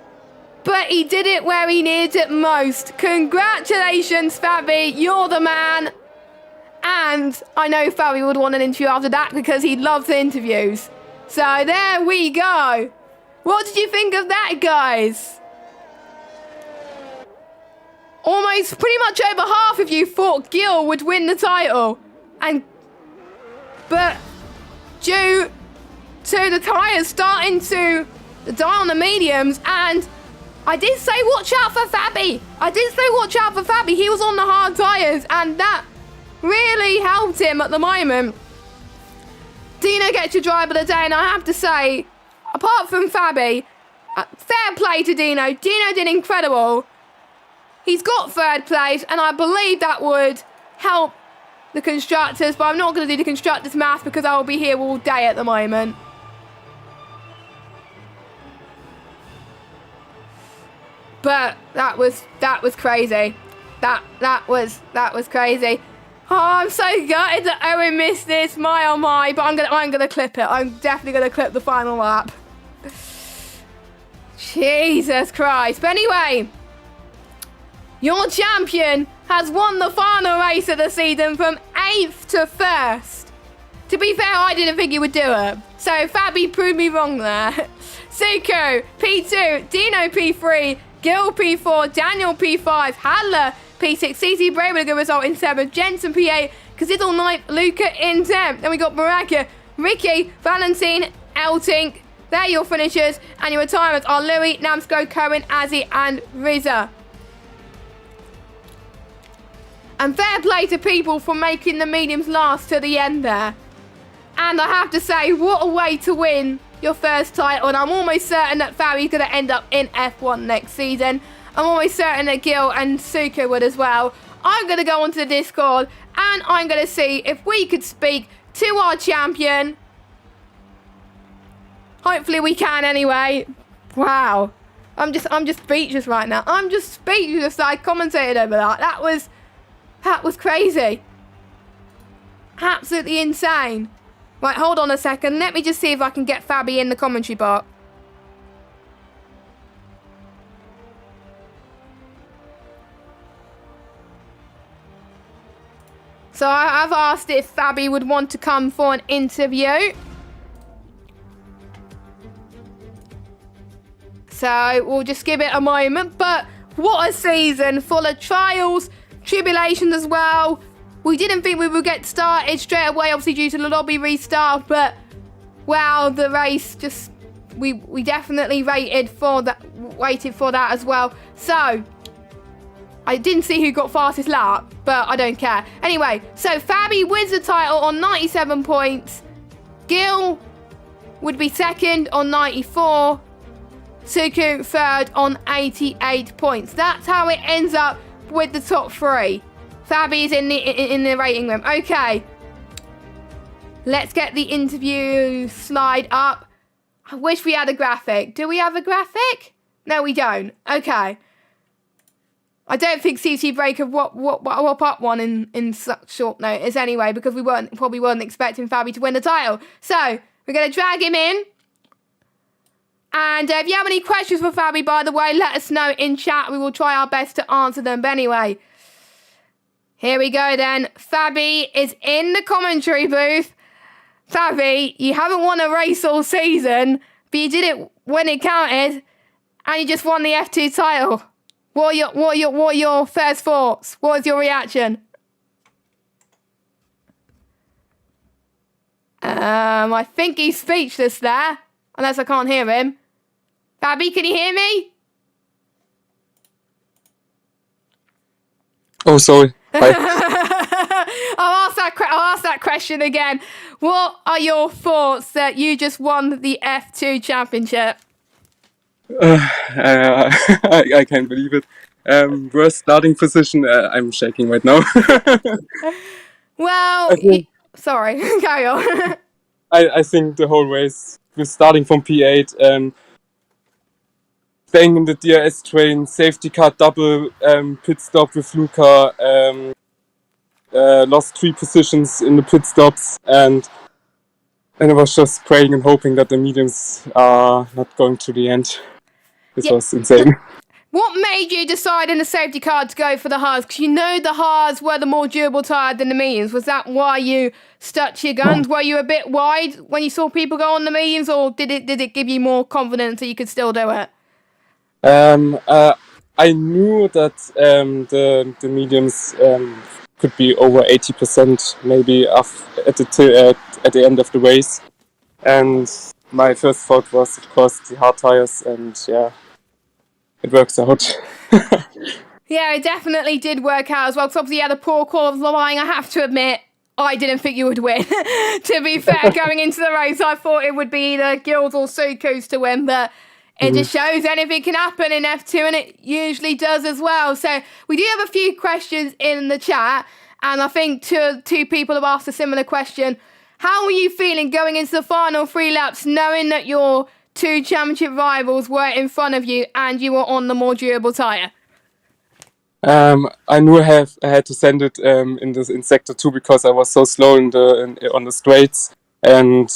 but he did it where he needed it most. Congratulations, Fabi, you're the man. And I know Fabi would want an interview after that because he loves interviews. So there we go. What did you think of that, guys? Almost pretty much over half of you thought Gil would win the title. But due to the tyres starting to die on the mediums, and I did say watch out for Fabi. He was on the hard tyres, and that really helped him at the moment. Dino gets your driver of the day, and I have to say, apart from Fabi, fair play to Dino. Dino did incredible. He's got third place, and I believe that would help the constructors, but I'm not going to do the constructors math because I will be here all day at the moment. But that was crazy. That was crazy. Oh, I'm so gutted that Owen missed this. My oh my! But I'm gonna clip it. I'm definitely gonna clip the final lap. Jesus Christ! But anyway, your champion has won the final race of the season from 8th to 1st. To be fair, I didn't think he would do it. So Fabi proved me wrong there. Suko P2, Dino P3, Gil P4, Daniel P5, Hadler P6, CC Bray with a good result in 7th, Jensen P8, Kazidal 9th, Luca in 10th. Then we got Baraka, Ricky, Valentine, Eltink. They're your finishers, and your retirements are Louis, Namsko, Cohen, Azzy, and Riza. And fair play to people for making the mediums last to the end there. And I have to say, what a way to win your first title. And I'm almost certain that Fabi's going to end up in F1 next season. I'm almost certain that Gil and Suka would as well. I'm going to go onto the Discord and I'm going to see if we could speak to our champion. Hopefully we can anyway. Wow. I'm just speechless right now. I'm just speechless that I commentated over that. That was crazy. Absolutely insane. Right, hold on a second. Let me just see if I can get Fabi in the commentary box. So I've asked if Fabi would want to come for an interview. So we'll just give it a moment. But what a season, full of trials, tribulations as well. We didn't think we would get started straight away, obviously due to the lobby restart, but wow, the race just we definitely waited for that as well. So I didn't see who got fastest lap, but I don't care. Anyway, so Fabi wins the title on 97 points. Gil would be second on 94. Suku third on 88 points. That's how it ends up with the top three. Fabi's in the rating room. Okay. Let's get the interview slide up. I wish we had a graphic. Do we have a graphic? No, we don't. Okay. I don't think CC Breaker whoop up one in such short notice anyway, because we probably weren't expecting Fabi to win the title. So we're going to drag him in. And if you have any questions for Fabi, by the way, let us know in chat. We will try our best to answer them. But anyway, here we go then. Fabi is in the commentary booth. Fabi, you haven't won a race all season, but you did it when it counted, and you just won the F2 title. What are your first thoughts? What was your reaction? I think he's speechless there, unless I can't hear him. Fabi, can you hear me? Oh, sorry. Hi. I'll ask that question again. What are your thoughts that you just won the F2 championship? I can't believe it. Worst starting position. I'm shaking right now. Well, sorry, carry on. I think the whole race, we're starting from P8, bang in the DRS train, safety car double, pit stop with Luca, lost 3 positions in the pit stops, and I was just praying and hoping that the mediums are not going to the end. This was insane. What made you decide in the safety car to go for the hards? Because you know the hards were the more durable tyre than the mediums. Was that why you stuck to your guns? Were you a bit wide when you saw people go on the mediums, or did it give you more confidence that you could still do it? I knew that the mediums could be over 80% maybe at the end of the race, and my first thought was, of course, the hard tires, and yeah, it works out. Yeah, it definitely did work out as well, because obviously you had a poor qualifying. I have to admit, I didn't think you would win. To be fair, going into the race, I thought it would be either Gilles or Suku's to win, but it just shows anything can happen in F2, and it usually does as well. So we do have a few questions in the chat, and I think two people have asked a similar question. How were you feeling going into the final 3 laps, knowing that your 2 championship rivals were in front of you and you were on the more durable tyre? I knew I had to send it in sector 2 because I was so slow on the straights, and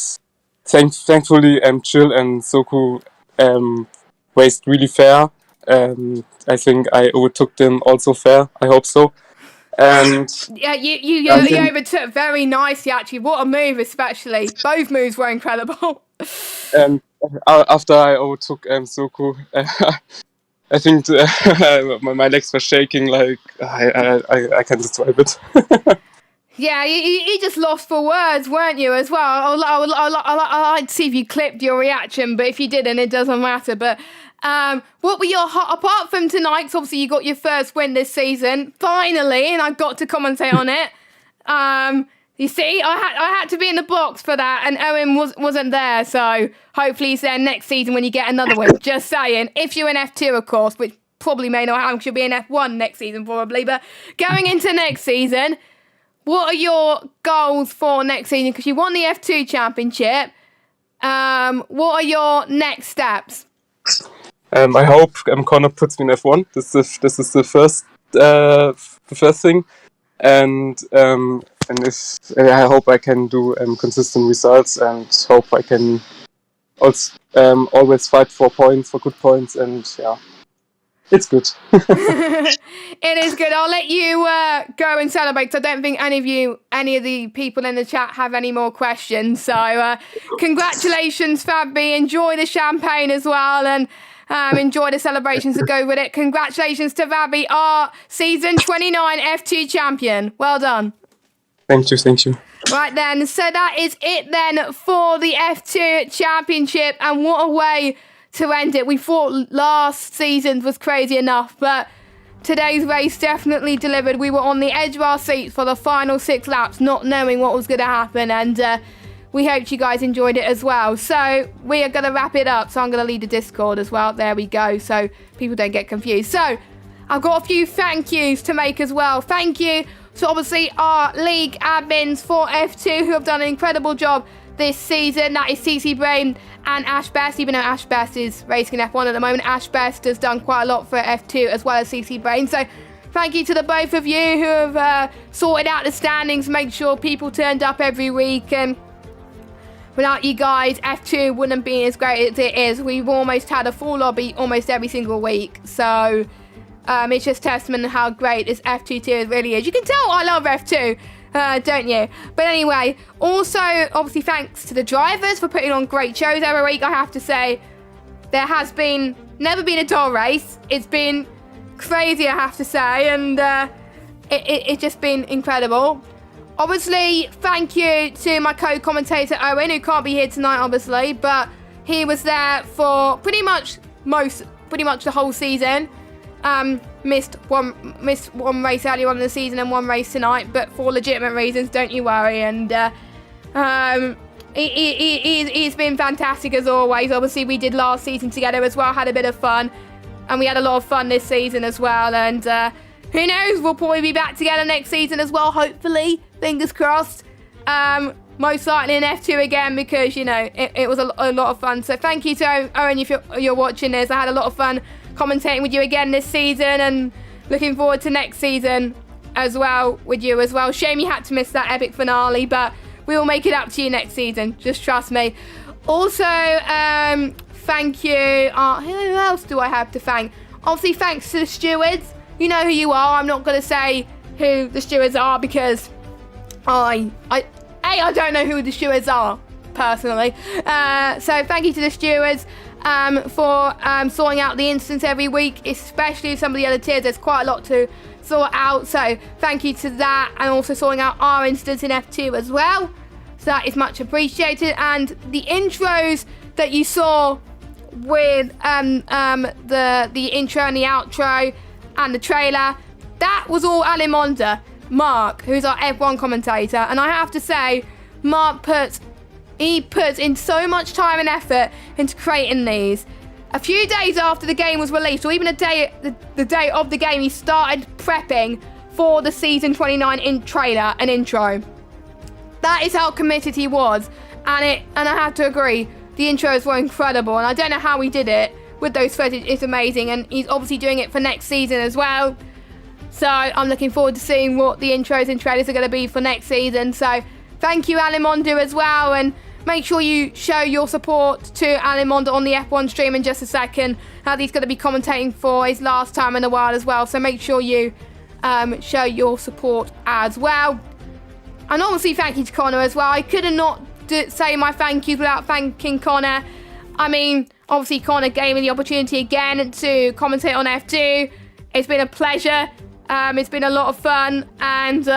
thankfully Chill and Soku raced really fair. I think I overtook them also fair. I hope so. And yeah, you overtook very nicely, actually. What a move, especially. Both moves were incredible. And after I overtook Soku, I think my legs were shaking like I can't describe it. Yeah, you just lost for words, weren't you, as well? I'd see if you clipped your reaction, but if you didn't, it doesn't matter. But what were your, apart from tonight, 'cause obviously you got your first win this season, finally, and I got to commentate on it. You see, I had to be in the box for that, and Owen wasn't there, so hopefully he's there next season when you get another win. Just saying, if you're in F2, of course, which probably may not happen, because you'll be in F1 next season, probably. But going into next season, what are your goals for next season? Because you won the F2 championship. What are your next steps? I hope Connor puts me in F1. This is the first thing, and if I hope I can do consistent results, and hope I can also always fight for good points, and yeah. It's good. It is good. I'll let you go and celebrate, because I don't think any of the people in the chat have any more questions. So congratulations, Fabi. Enjoy the champagne as well, and enjoy the celebrations that go with it. Congratulations to Fabi, our season 29 F2 champion. Well done. Thank you. Right then, so that is it then for the F2 championship, and what a way to end it. We thought last season was crazy enough, but today's race definitely delivered. We were on the edge of our seats for the final 6 laps, not knowing what was going to happen, and we hope you guys enjoyed it as well. So we are going to wrap it up, so I'm going to lead the Discord as well. There we go, so people don't get confused. So I've got a few thank yous to make as well. Thank you to obviously our league admins for F2 who have done an incredible job this season. That is CC Brain and Ash Best, even though Ash Best is racing in F1 at the moment. Ash Best has done quite a lot for F2 as well as CC Brain. So thank you to the both of you who have sorted out the standings, made sure people turned up every week. And without you guys, F2 wouldn't be as great as it is. We've almost had a full lobby almost every single week. So it's just testament to how great this F2 tier really is. You can tell I love F2. Don't you? But anyway, also obviously thanks to the drivers for putting on great shows every week. I have to say, there has never been a dull race. It's been crazy, I have to say, and it's just been incredible. Obviously, thank you to my co-commentator Owen, who can't be here tonight, obviously, but he was there for pretty much the whole season. Missed one race earlier on in the season and one race tonight, but for legitimate reasons, don't you worry. And he's been fantastic as always. Obviously, we did last season together as well, had a bit of fun, and we had a lot of fun this season as well. And who knows, we'll probably be back together next season as well, hopefully, fingers crossed. Most likely in F2 again, because, you know, it was a lot of fun. So thank you to Owen if you're watching this. I had a lot of fun commentating with you again this season, and looking forward to next season as well with you as well. Shame you had to miss that epic finale, but we will make it up to you next season. Just trust me. Also, thank you. Who else do I have to thank? Obviously, thanks to the stewards. You know who you are. I'm not going to say who the stewards are because I don't know who the stewards are personally. So thank you to the stewards for sorting out the instance every week, especially some of the other tiers. There's quite a lot to sort out. So thank you to that, and also sorting out our instance in F2 as well. So that is much appreciated. And the intros that you saw with the intro and the outro and the trailer, that was all Alimonda, Mark, who's our F1 commentator. And I have to say, Mark puts in so much time and effort into creating these. A few days after the game was released, or even the day of the game, he started prepping for the season 29 trailer and intro. That is how committed he was, and I have to agree, the intros were incredible, and I don't know how he did it with those footage. It's amazing, and he's obviously doing it for next season as well. So I'm looking forward to seeing what the intros and trailers are going to be for next season. So thank you, Alimonda, as well, and make sure you show your support to Alimonda on the F1 stream in just a second. He's going to be commentating for his last time in the wild as well, so make sure you show your support as well. And obviously thank you to Connor as well. I could have not say my thank yous without thanking Connor. I mean, obviously Connor gave me the opportunity again to commentate on F2. It's been a pleasure. It's been a lot of fun, and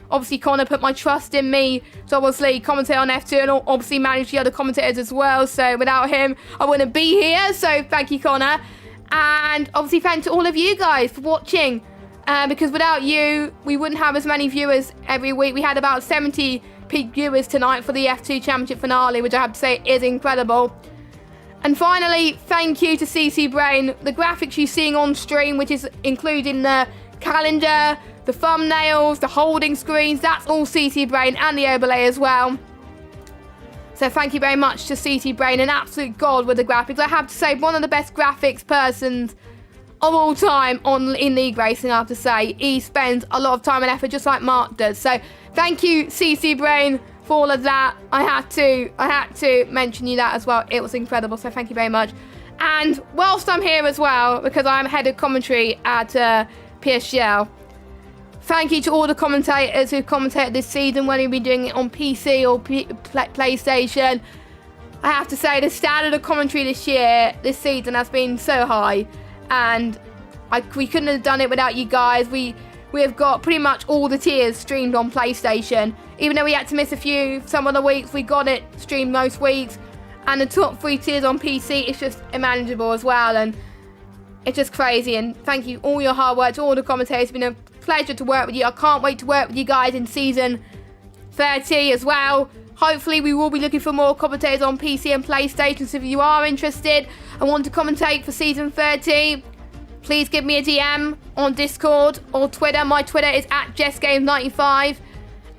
obviously Connor put my trust in me to obviously commentate on F2 and obviously manage the other commentators as well. So without him, I wouldn't be here. So thank you, Connor. And obviously thanks to all of you guys for watching. Because without you, we wouldn't have as many viewers every week. We had about 70 peak viewers tonight for the F2 Championship finale, which I have to say is incredible. And finally, thank you to CC Brain. The graphics you're seeing on stream, which is including the calendar, the thumbnails, the holding screens, that's all CC Brain, and the overlay as well. So thank you very much to CC Brain, an absolute god with the graphics. I have to say, one of the best graphics persons of all time in league racing, I have to say. He spends a lot of time and effort just like Mark does. So thank you, CC Brain, for all of that. I had to mention you that as well. It was incredible, so thank you very much. And whilst I'm here as well, because I'm head of commentary at PSGL, thank you to all the commentators who commentated this season, whether you've been doing it on PC or PlayStation. I have to say, the standard of commentary this season has been so high, and we couldn't have done it without you guys. We have got pretty much all the tiers streamed on PlayStation. Even though we had to miss a few some of the weeks, we got it streamed most weeks. And the top 3 tiers on PC is just unmanageable as well, and it's just crazy. And thank you all your hard work to all the commentators. It's been a pleasure to work with you. I can't wait to work with you guys in season 30 as well. Hopefully we will be looking for more commentators on PC and PlayStation, so if you are interested and want to commentate for season 30, please give me a DM on Discord or Twitter. My Twitter is @JessGames95,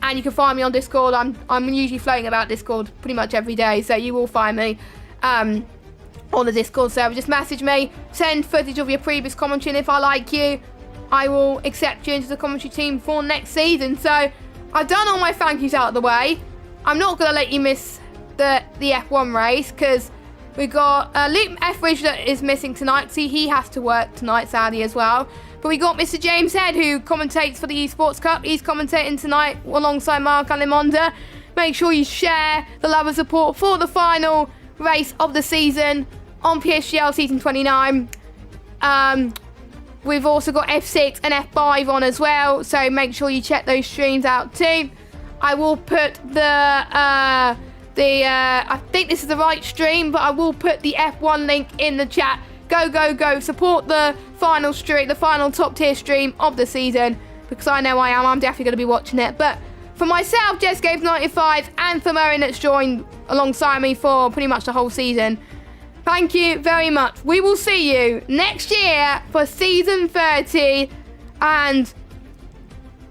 and you can find me on Discord. I'm usually floating about Discord pretty much every day, so you will find me on the Discord server. Just message me, send footage of your previous commentary, and if I like you, I will accept you into the commentary team for next season. So I've done all my thank yous out of the way. I'm not going to let you miss the F1 race, because we've got Luke Etheridge that is missing tonight. See, he has to work tonight, sadly, as well. But we got Mr. James Head, who commentates for the Esports Cup. He's commentating tonight alongside Mark Alimonda. Make sure you share the love and support for the final race of the season on PSGL Season 29. We've also got F6 and F5 on as well, so make sure you check those streams out too. I will put I think this is the right stream, but I will put the F1 link in the chat. Go, support the final stream, the final top tier stream of the season, because I know I am. I'm definitely going to be watching it. But for myself, JessGames95, and for Morin that's joined alongside me for pretty much the whole season, thank you very much. We will see you next year for season 30, and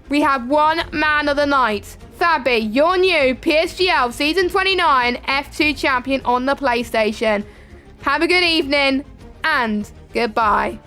we have one man of the night. Fabi, your new PSGL Season 29 F2 champion on the PlayStation. Have a good evening, and goodbye.